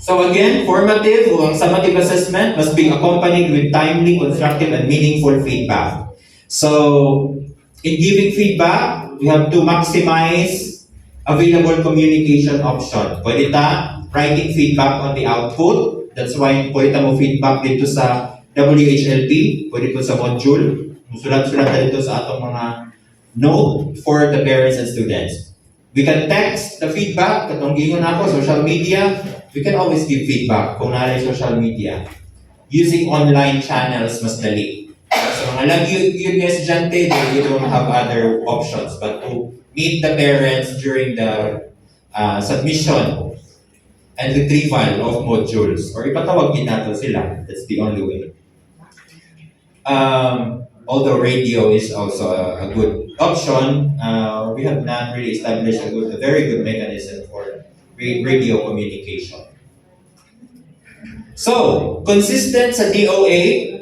So again, formative or summative assessment must be accompanied with timely, constructive, and meaningful feedback. So, in giving feedback, we have to maximize available communication option. Pwede ta writing feedback on the output. That's why pwede ta mo feedback dito sa WHLP, pwede po sa module. Sulat-sulat na dito sa atong mga note for the parents and students. We can text the feedback, katong gingon ako, social media. We can always give feedback kung nalay social media. Using online channels mas dali. So mga lagi yun yung estudyante, they don't have other options but to meet the parents during the submission and retrieval of modules. Or ipatawag din natin sila. That's the only way. Although radio is also a good option, we have not really established a very good mechanism for radio communication. So, consistent sa DOA,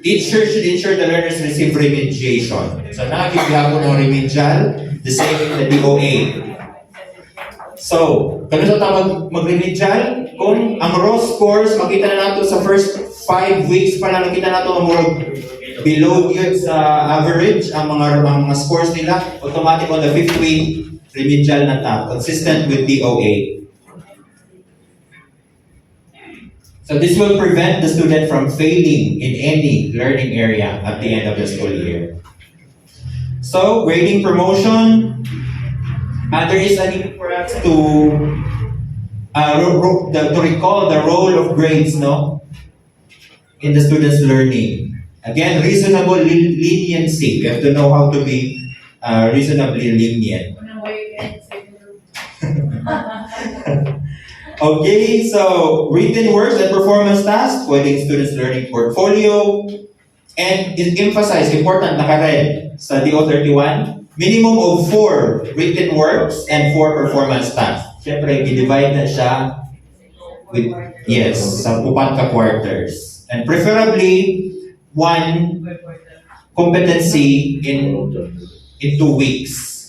teachers should ensure the learners receive remediation. So, nakakipihapon ng remedial, the same in the DOA. So, kami sa tawag mag-remedial, kung ang raw scores, makita na natin sa first 5 weeks pa lang, nakita natin ang more below yun sa average, ang mga scores nila, automatic on the 5th week, remedial na ta, consistent with DOA. So this will prevent the student from failing in any learning area at the end of the school year. So, grading promotion, there is a need for us to recall the role of grades, no, in the student's learning. Again, reasonable leniency. We have to know how to be reasonably lenient. Okay, so written works and performance tasks, pwedeng students' learning portfolio, and it emphasized, important naka-red sa DO31, minimum of 4 written works and 4 performance tasks. Siyempre, i-divide na siya with, yes, sa 4 ka quarters. And preferably, 1 competency in in 2 weeks.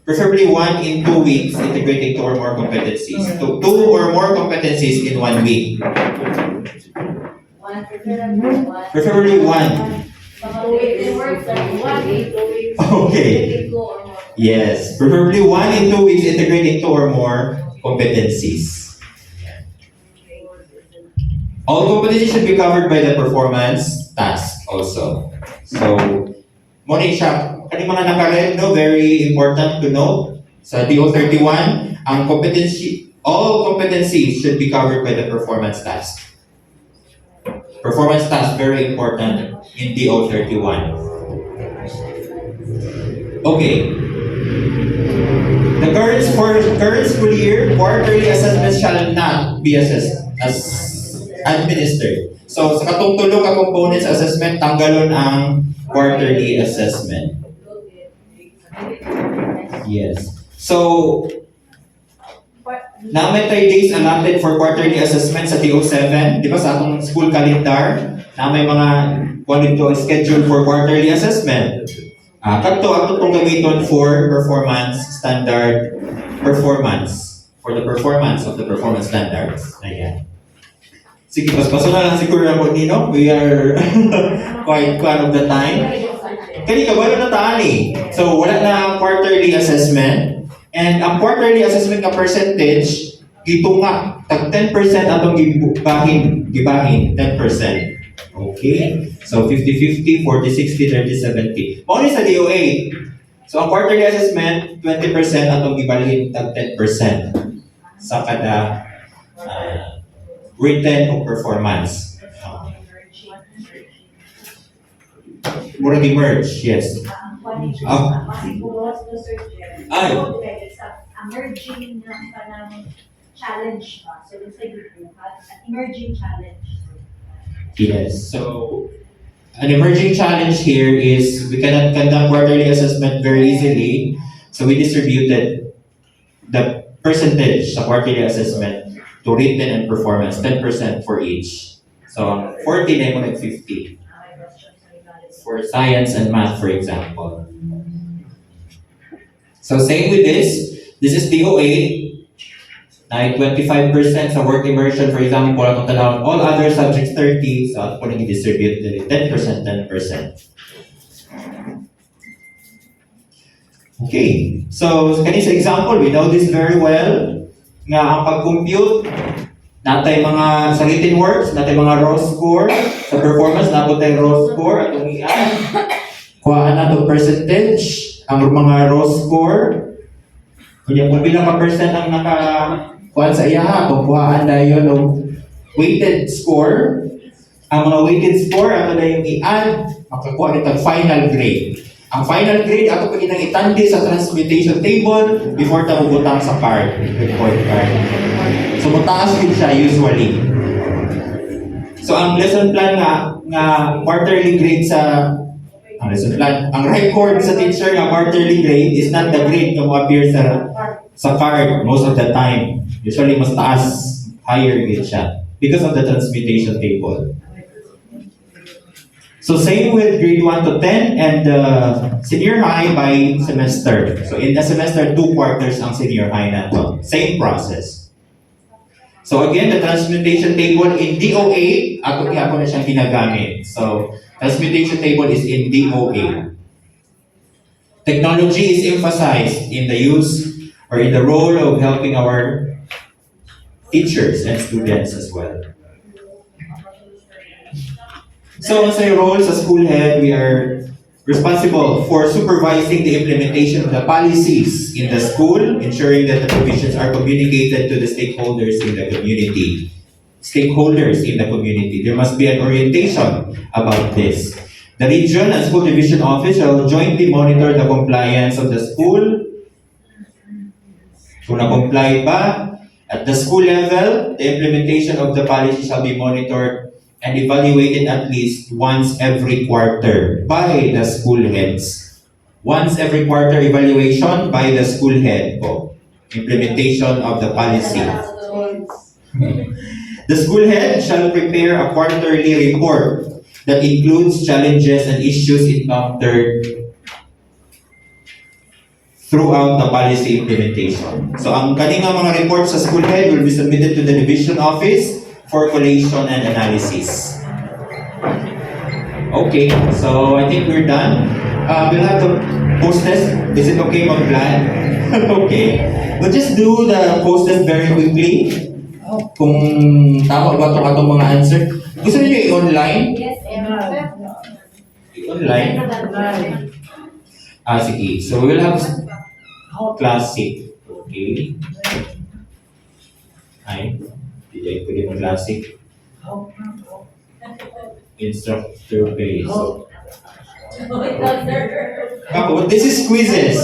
Preferably 1 in 2 weeks, integrating 2 or more competencies. 2 or more competencies in 1 week. One, preferably one. Preferably 1. It works like 1 in 2 weeks. Okay. 2 or more. Yes, preferably 1 in 2 weeks, integrating 2 or more competencies. All competencies should be covered by the performance task also. So, muna siya, kani mga nakared, no, very important to note. Sa DO31, ang competency, all competencies should be covered by the performance task. Performance task, very important in DO31. Okay. The current school year, quarterly assessments shall not be administered. So, sa katong tulong ka components assessment, tanggalon ang quarterly assessment. Yes. So, na may 3 days allotted for quarterly assessment sa DO7. Di ba sa atong school calendar, na may mga schedule for quarterly assessment. Kadto ato itong gamiton for performance standard performance. For the performance of the performance standards. Ayan. Sige, paspaso na lang siguro ako nino. We are quite of the time. Kani kabalo na taani. So, wala na quarterly assessment. And ang quarterly assessment na percentage, gitunga. Tag 10% atong gibahin. 10%. Okay? So, 50-50, 40-60, 30-70. Mao ni sa DOA. So, ang quarterly assessment, 20% atong gibalhin tag 10% sa kada written o performance. Mura di-merge, yes. Ay. Emerging ng kanang challenge ba? So, it's like an emerging challenge. Yes. So, an emerging challenge here is we cannot conduct quarterly assessment very easily. So, we distributed the percentage sa quarterly assessment to written and performance, 10% for each. So, 40 na yung 50. For science and math, for example. So, same with this. This is DOA. 25% sa work immersion, for example, kung tanawin all other subjects 30, so ako nang i-distribute 10%, 10%. Okay, so kanina sa example, we know this very well, nga ang pag-compute, natay mga sa written works, natay mga raw score, sa performance, natay raw score, at umian, kuhaan na itong percentage, ang mga raw score, kung bilang ka percent ang kuhaan sa iya, kung kuhaan na yun ng weighted score, ang mga weighted score, ato na yung i-add, makakuha nitong final grade. Ang final grade, ato pa ginang itandi sa transmutation table before ta mabutang sa card, report card. So, mataas din siya usually. So, ang lesson plan nga quarterly grade sa ang lesson plan, ang record sa teacher nga quarterly grade is not the grade na mo-appear sa card most of the time. Usually, mas taas, higher grade siya because of the transmutation table. So, same with grade 1 to 10 and senior high by semester. So, in the semester, 2 quarters ang senior high na to. Same process. So, again, the transmutation table in DOA, ako na siyang ginagamit. So, transmutation table is in DOA. Technology is emphasized in the use or in the role of helping our teachers and students as well. So, sa role sa school head, we are responsible for supervising the implementation of the policies in the school, ensuring that the provisions are communicated to the stakeholders in the community. There must be an orientation about this. The region and school division office shall jointly monitor the compliance of the school. Kung na-comply ba, at the school level, the implementation of the policy shall be monitored and evaluated at least once every quarter by the school heads. Once every quarter evaluation by the school head po. Implementation of the policy. The school head shall prepare a quarterly report that includes challenges and issues encountered throughout the policy implementation. So ang kanina mga reports sa school head will be submitted to the division office for collation and analysis. Okay, so I think we're done. We'll have the post test. Is it okay mag-plan? Okay. We'll just do the post test very quickly. Kung tama ba itong mga answer. Gusto niyo i-online? Yes, I-online? Sige. So we will have classic. Okay. Ay, hindi pwede mo classic. Instructor base. Kahoot. This is quizzes.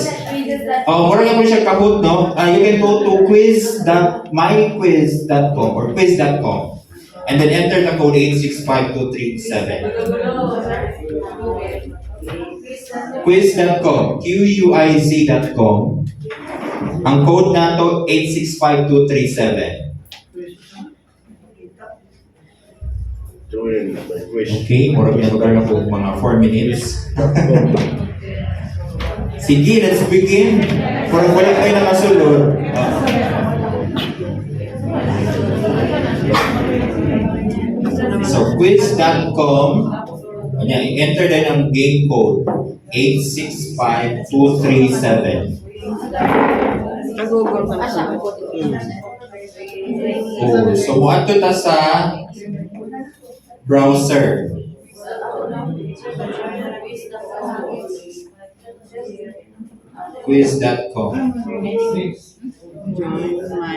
Mura lang mo siya kahoot, no? You can go to myquiz.com or quiz.com and then enter the code 865237. Quiz.com, QUIZ.com. Ang code na to 865237. Okay, mura pinalugar na po mga 4 minutes. Sige, let's begin. Kung wala kayo nakasunod. So, quiz.com. I-enter din ang game code 865237. So mo ato ta sa browser. Quiz.com.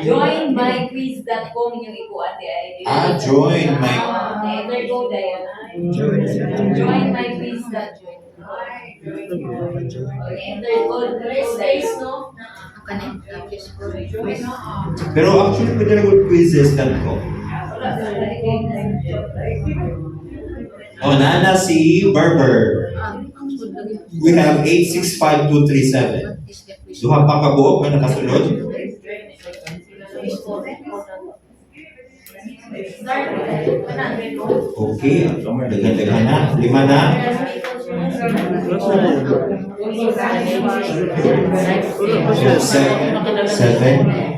Join myquiz.com yung ikuan di ay. Join my. Enter go dayon. Join myquiz.com. Enter code space no. Pero actually pwede na good quizzes.com. Nana si Berber. We have 865237. Duha pa ka buok may nakasulod. Okay, dagan-dagan na. 5 na. 7.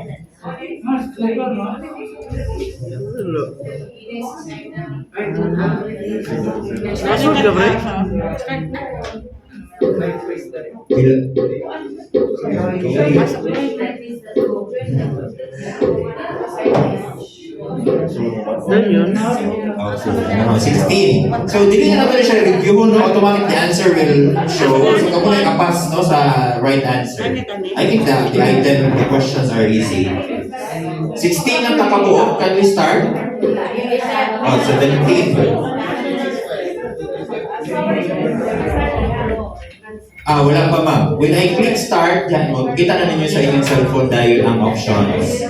Okay, 16. So, dili na natin siya review, no? Automatic the answer will show. So, kung may kapas, no, sa right answer. I think the item, the questions are easy. 16 ang takabuok. Can we start? 17. Wala pa ma'am. When I click start, yan mo, kita na ninyo sa inyong cellphone dahil ang options.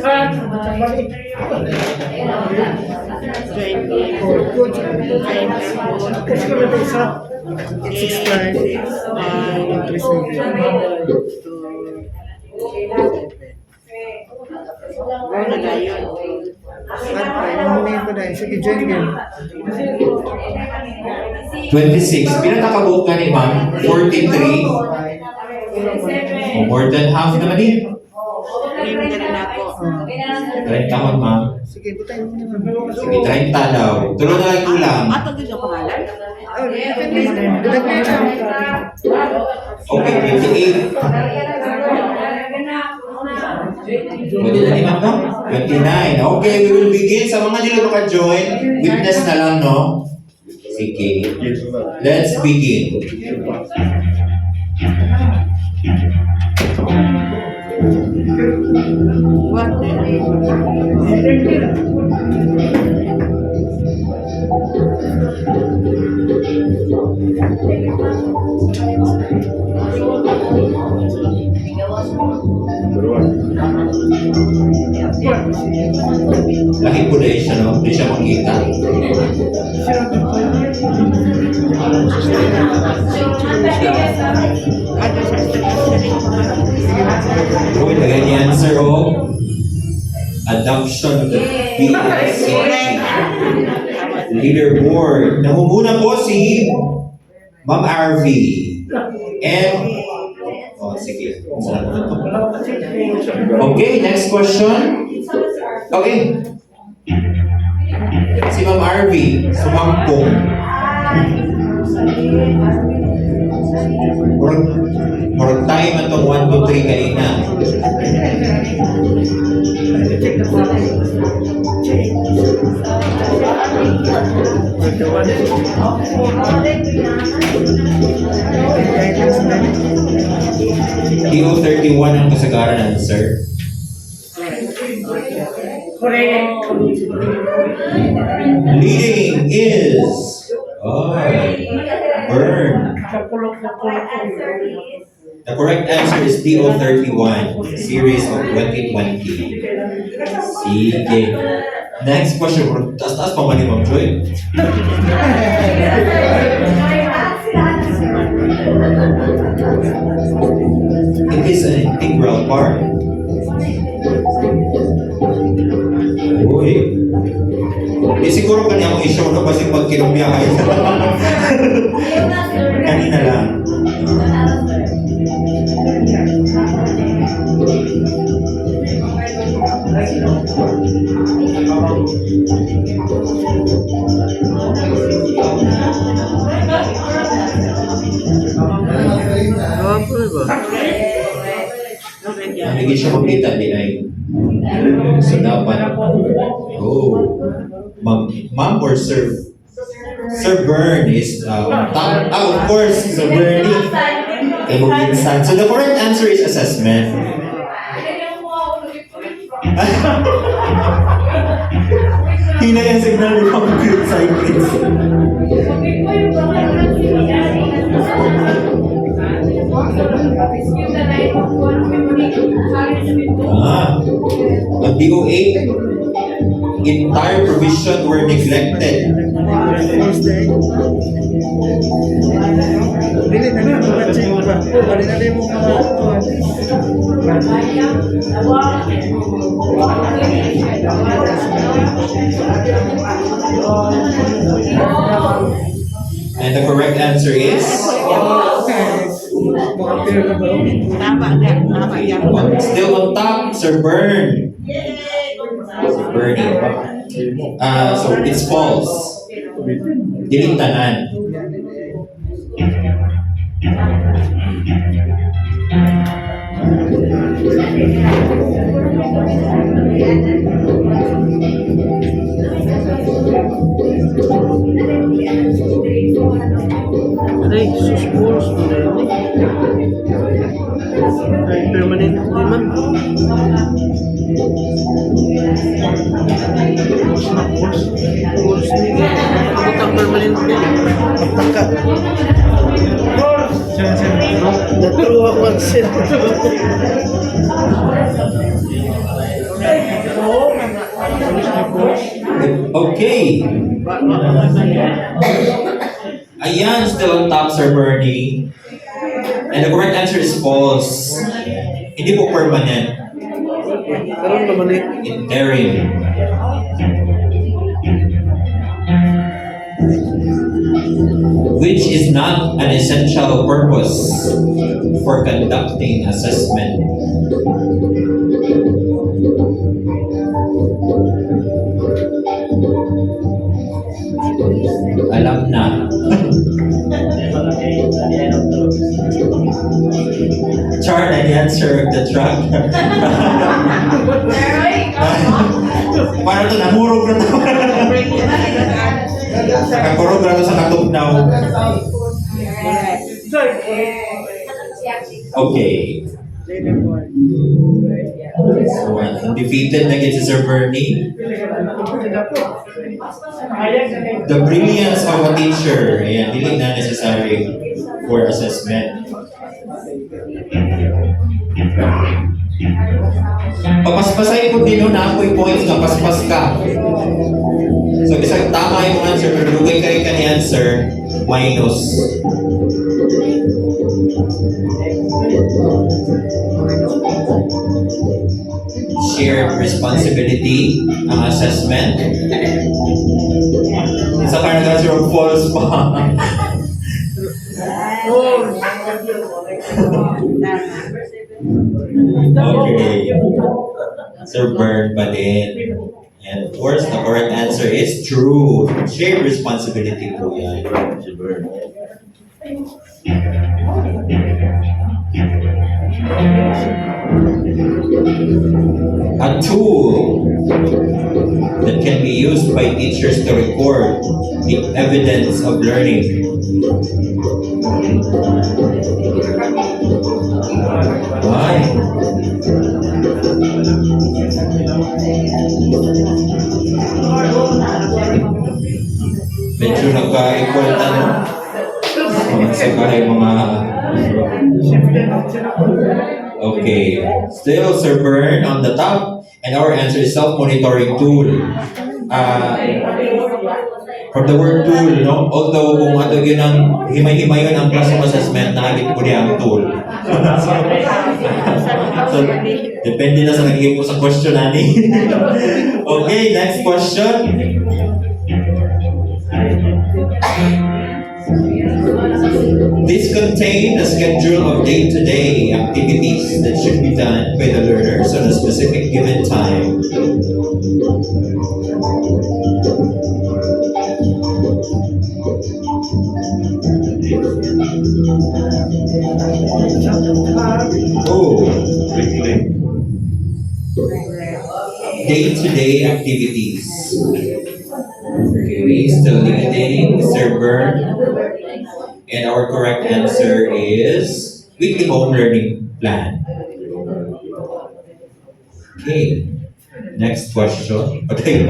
Sige, join game. 26. Pinatakabuok ka ni ma'am? 43. More than half naman din. 30 taon ma'am. Sige, butay mo naman. Sige, 30 daw. Tuloy na lang kulang. Okay, 28. Pwede na ni ma'am, no? 29. Okay, we will begin. Sa mga nila maka-join, witness na lang, no? Sige. Let's begin. Lahit po dahil siya, no? Hindi siya makita. Kung tagay ni answer o adoption of the BSC leaderboard. Namumuna po si Ma'am RV. And sige. Okay, next question. Okay. Si Ma'am Arvy, sumampong. Murag tayo man itong 1, 2, 3 kayo na. DO31 ang kasagaran answer. Leading is burn. The correct answer is DO31, series of 2020. Sige. Next question. Taas-taas pa man ni Ma'am Joy. It is an integral part. Uy. Di siguro kanya akong i-show na kasi pag kinumbiyahay. Kanina lang. Hindi siya makita din ay. So dapat. Oh. Ma'am or sir? Sir Bern is top. Of course, Sir Bernie. So the correct answer is assessment. Hina yung signal ni concrete cyclist. Ang DOA, entire provision were neglected. Dili na lang mga check ba? Dili na lang mo And the correct answer is still on top, Sir Bern. Sir Bernie. So it's false. Diling tanan. Ay, suspors mo na yun. Ay, permanent naman. Course ni ang permanent na. Pagka. Naturo ako ang set. Okay. Ayan, still on top, Sir Bernie. And the correct answer is false. Hindi po permanent. Karoon naman eh. Interim. Which is not an essential purpose for conducting assessment. Alam na. Chart and answer of the truck. Para ito, namurog na ito. Nakakurog na ito sa katugnaw. Okay. So, undefeated na si Sir Bernie. The brilliance of a teacher, ayan, hindi na necessary for assessment. Papaspasay ko din na ako'y points na paspas ka. So, isang tama yung answer, pero lugay kayo ka ni answer, minus. Shared responsibility ang assessment. Isa ka nag-answer of false pa. Okay. Sir Bern pa din. And of course, the correct answer is true. Shared responsibility po yan. A tool that can be used by teachers to record the evidence of learning. Ay, medyo nagka-equal na, no? Sa kahit mga... Okay. Still, Sir Bern on the top. And our answer is self-monitoring tool. From the word tool, no? Although kung ato yun ang himay-himay yun ang classroom assessment, nakagit ko niya ang tool. So, depende na sa nagiging mo sa question natin. Okay, next question. This contains a schedule of day-to-day activities that should be done by the learners on a specific given time. Oh, day-to-day activities. Okay, still leading, Sir Bern. And our correct answer is weekly home learning plan. Okay, next question. Okay,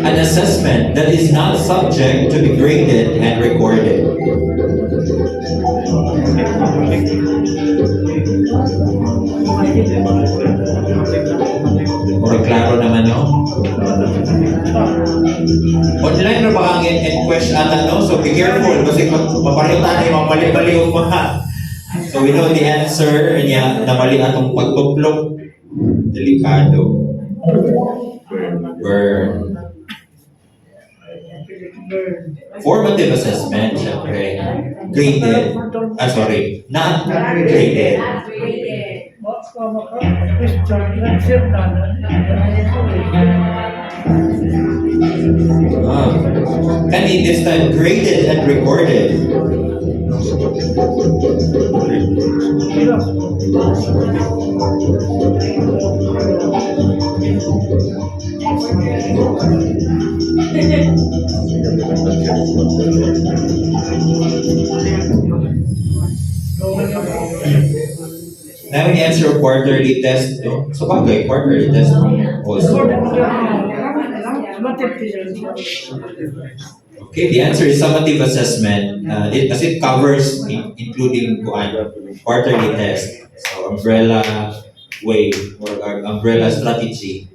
an assessment that is not subject to be graded and recorded. Or klaro naman, no? Online na ba ang NQESH ata, no? So be careful kasi mapareho tayo, mapali-bali yung mga. So we know the answer niya na mali atong pagtuplok. Delikado. Burn. Formative assessment, syempre. Graded. Sorry. Not graded. Can be this time graded and recorded. Now we answer a quarterly test. So bagay, quarterly test also. Okay, the answer is summative assessment. It covers including quarterly test. So umbrella way or umbrella strategy.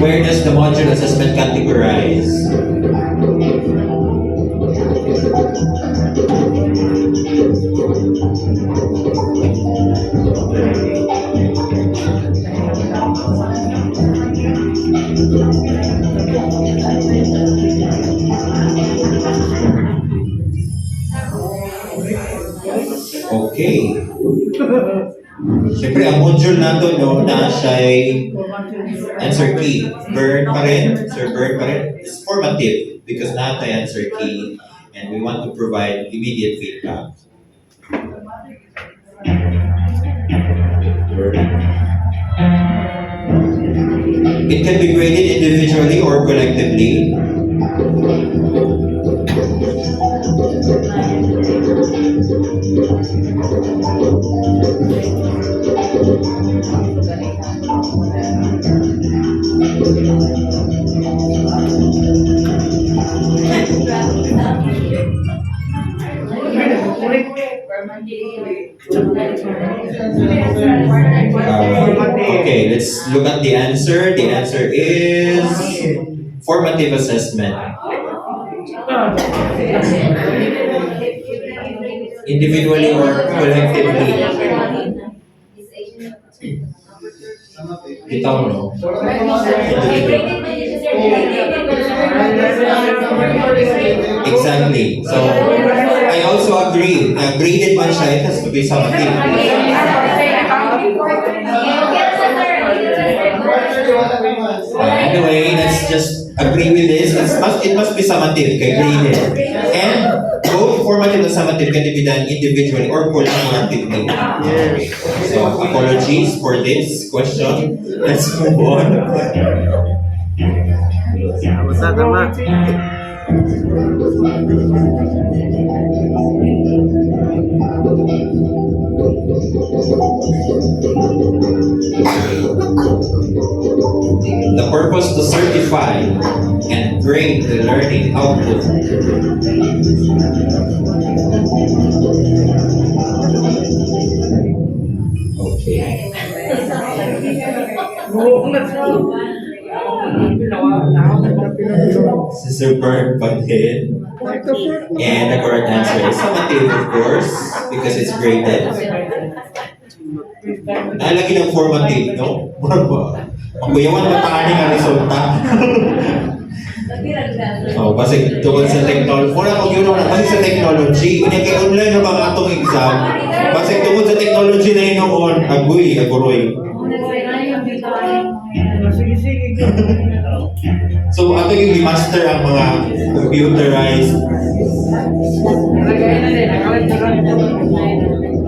Where does the module assessment categorize? Okay. Siyempre, ang module nato, no, na siya'y answer key. Bern pa rin, Sir Bern pa rin. It's formative because not the answer key and we want to provide immediate feedback. It can be graded individually or collectively. Okay, let's look at the answer. The answer is formative assessment. Individually or collectively. Ito, no? Exactly. So, I also agree. Graded man siya, it has to be summative. Anyway, let's just agree with this. It must be summative, kay graded. And both formative and summative can be done individually or collaboratively. So, apologies for this question. Let's move on. Tama. The purpose to certify and grade the learning output. Okay. Sister Bird Paghead. And the correct answer is summative, of course, because it's graded. Nalagi ng formative, no? Magkuyawan mataaning ang resulta. Oh, kasi tungkol sa technology. Wala kong yun na kasi sa technology. Kanya kay online na mga atong exam. Kasi tungkol sa technology na yun noon. Agoy, aguroy. So, ato yung master ang mga computerized,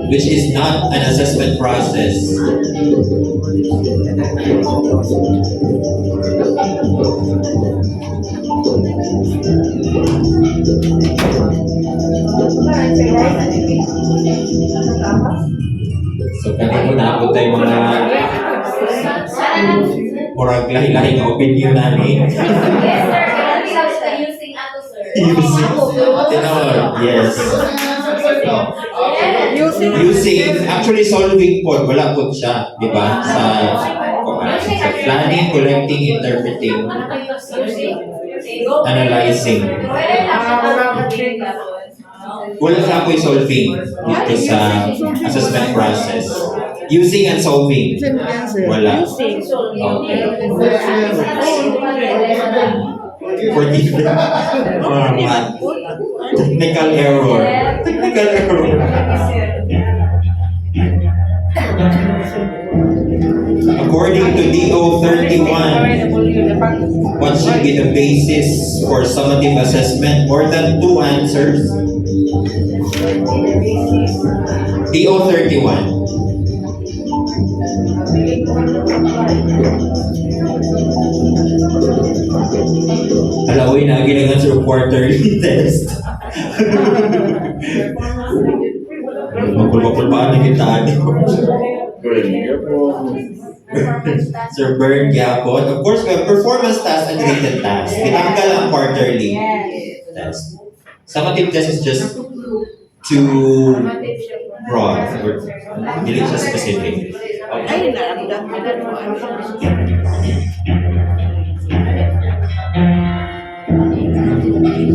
which is not an assessment process. So, kanina na ako tayo mga murag lahi-lahi ng opinion namin. Yes, sir. Using ato, sir. Tinawag, yes. Using, actually solving po, wala po siya, di ba? Sa planning, collecting, interpreting, analyzing. Wala na po yung solving dito sa assessment process. Using and solving. Wala. Okay. For different. Technical error. Technical error. According to DO31, what should be the basis for summative assessment? More than 2 answers. DO31. Alawin na ginagan sa quarterly test. Magpulpapul pa na kita. Sir Bern Yapon. Of course, we have performance task and written task. Tinanggal ang quarterly test. Summative test is just too broad or hindi siya specific. Okay.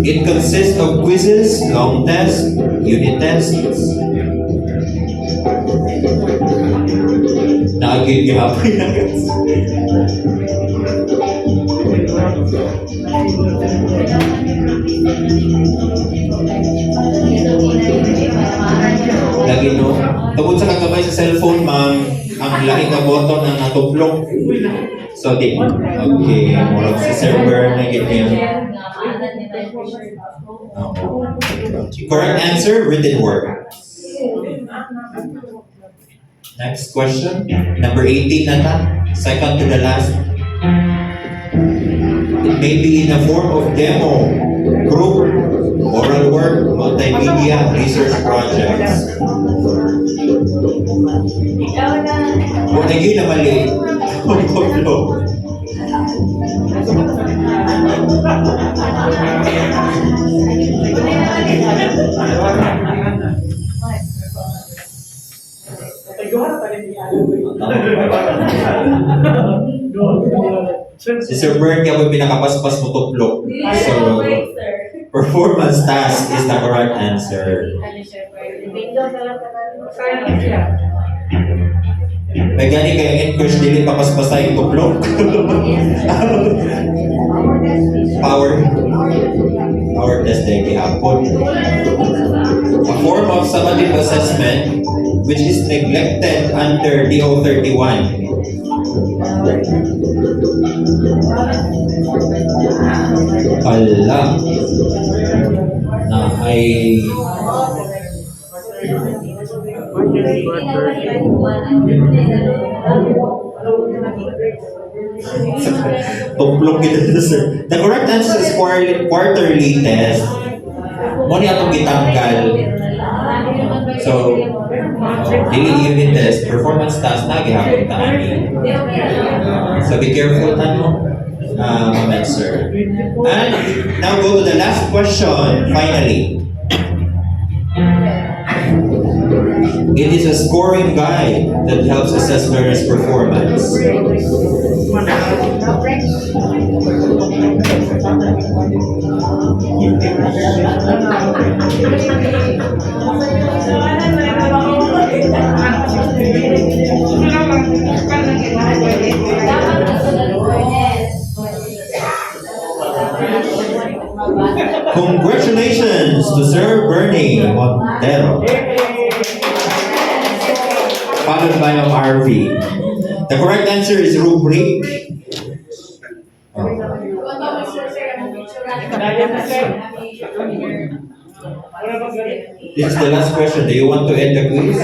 It consists of quizzes, long tests, unit tests. Nakagil gihapon na guys. Lagi no, tungkol sa kagamay sa cellphone, ma'am, ang laki na button ang natuplok. So, di. Okay, mula sa server na ganyan. Correct answer, written word. Next question, number 18 na ta. Second to the last. It may be in a form of demo, group, oral work, multimedia, research projects. Kung naging na mali, magpaplo. Si Sir Bern kaya mo pinakapaspas mo tuplok. So, performance task is the correct answer. May gani kaya NQESH dili papaspasay tuplok. Power test day gihapon. A form of summative assessment which is neglected under DO 31. Ala na ay tuplok ito, sir. The correct answer is quarterly test. Mo ni atong gitanggal. So, daily unit test, performance task na gihapon ta ani. So be careful tano, sir. And now go to the last question. Finally, it is a scoring guide that helps assess learners' performance. Congratulations to Sir Bernie Montero, followed by RV. The correct answer is rubric. This is the last question. Do you want to end the quiz?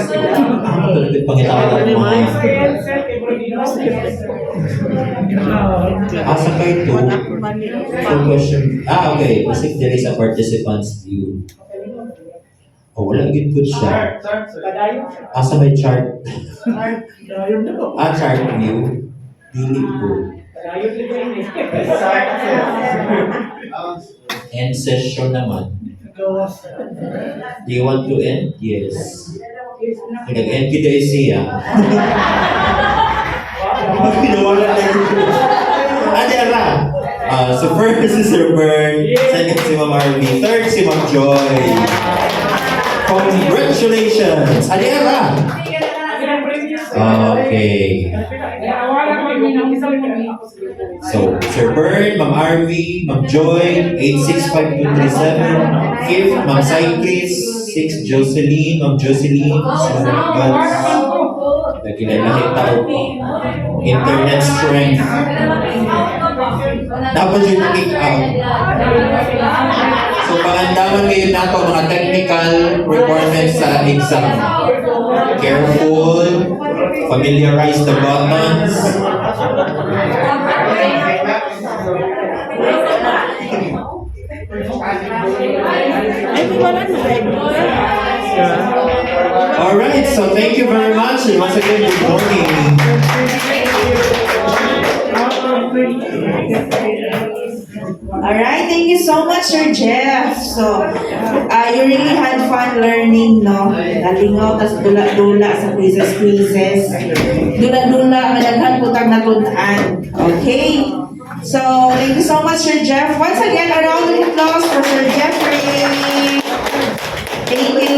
Asa kayo to? Two question. Okay. Isip there is a participant's view. Oh, wala good siya. Asa may chart? Chart view. Dili po. End session naman. Do you want to end? Yes. Nag-end kita siya. Pinawala na yun. Adera! So first is Sir Bern, second si Ma'am Army, third si Ma'am Joy. Congratulations! Adera! Okay. So, Sir Bern, Ma'am Army, Ma'am Joy, 865237. Fifth, Ma'am Cyclist, 6 Jocelyn, Ma'am Jocelyn, 7 Guts. Nagkilalahin tao. Internet strength. Dapat yung kick out. So, pangandaman ngayon nato mga technical requirements sa exam. Careful, familiarize the buttons. Alright, so thank you very much. And once again, good morning. Alright, thank you so much, Sir Jeff. So, you really had fun learning, no? Nalingaw, tas dula-dula sa quizzes. Dula-dula, madaghan putang natunan. Okay? So, thank you so much, Sir Jeff. Once again, a round of applause for Sir Jeffrey. Thank you.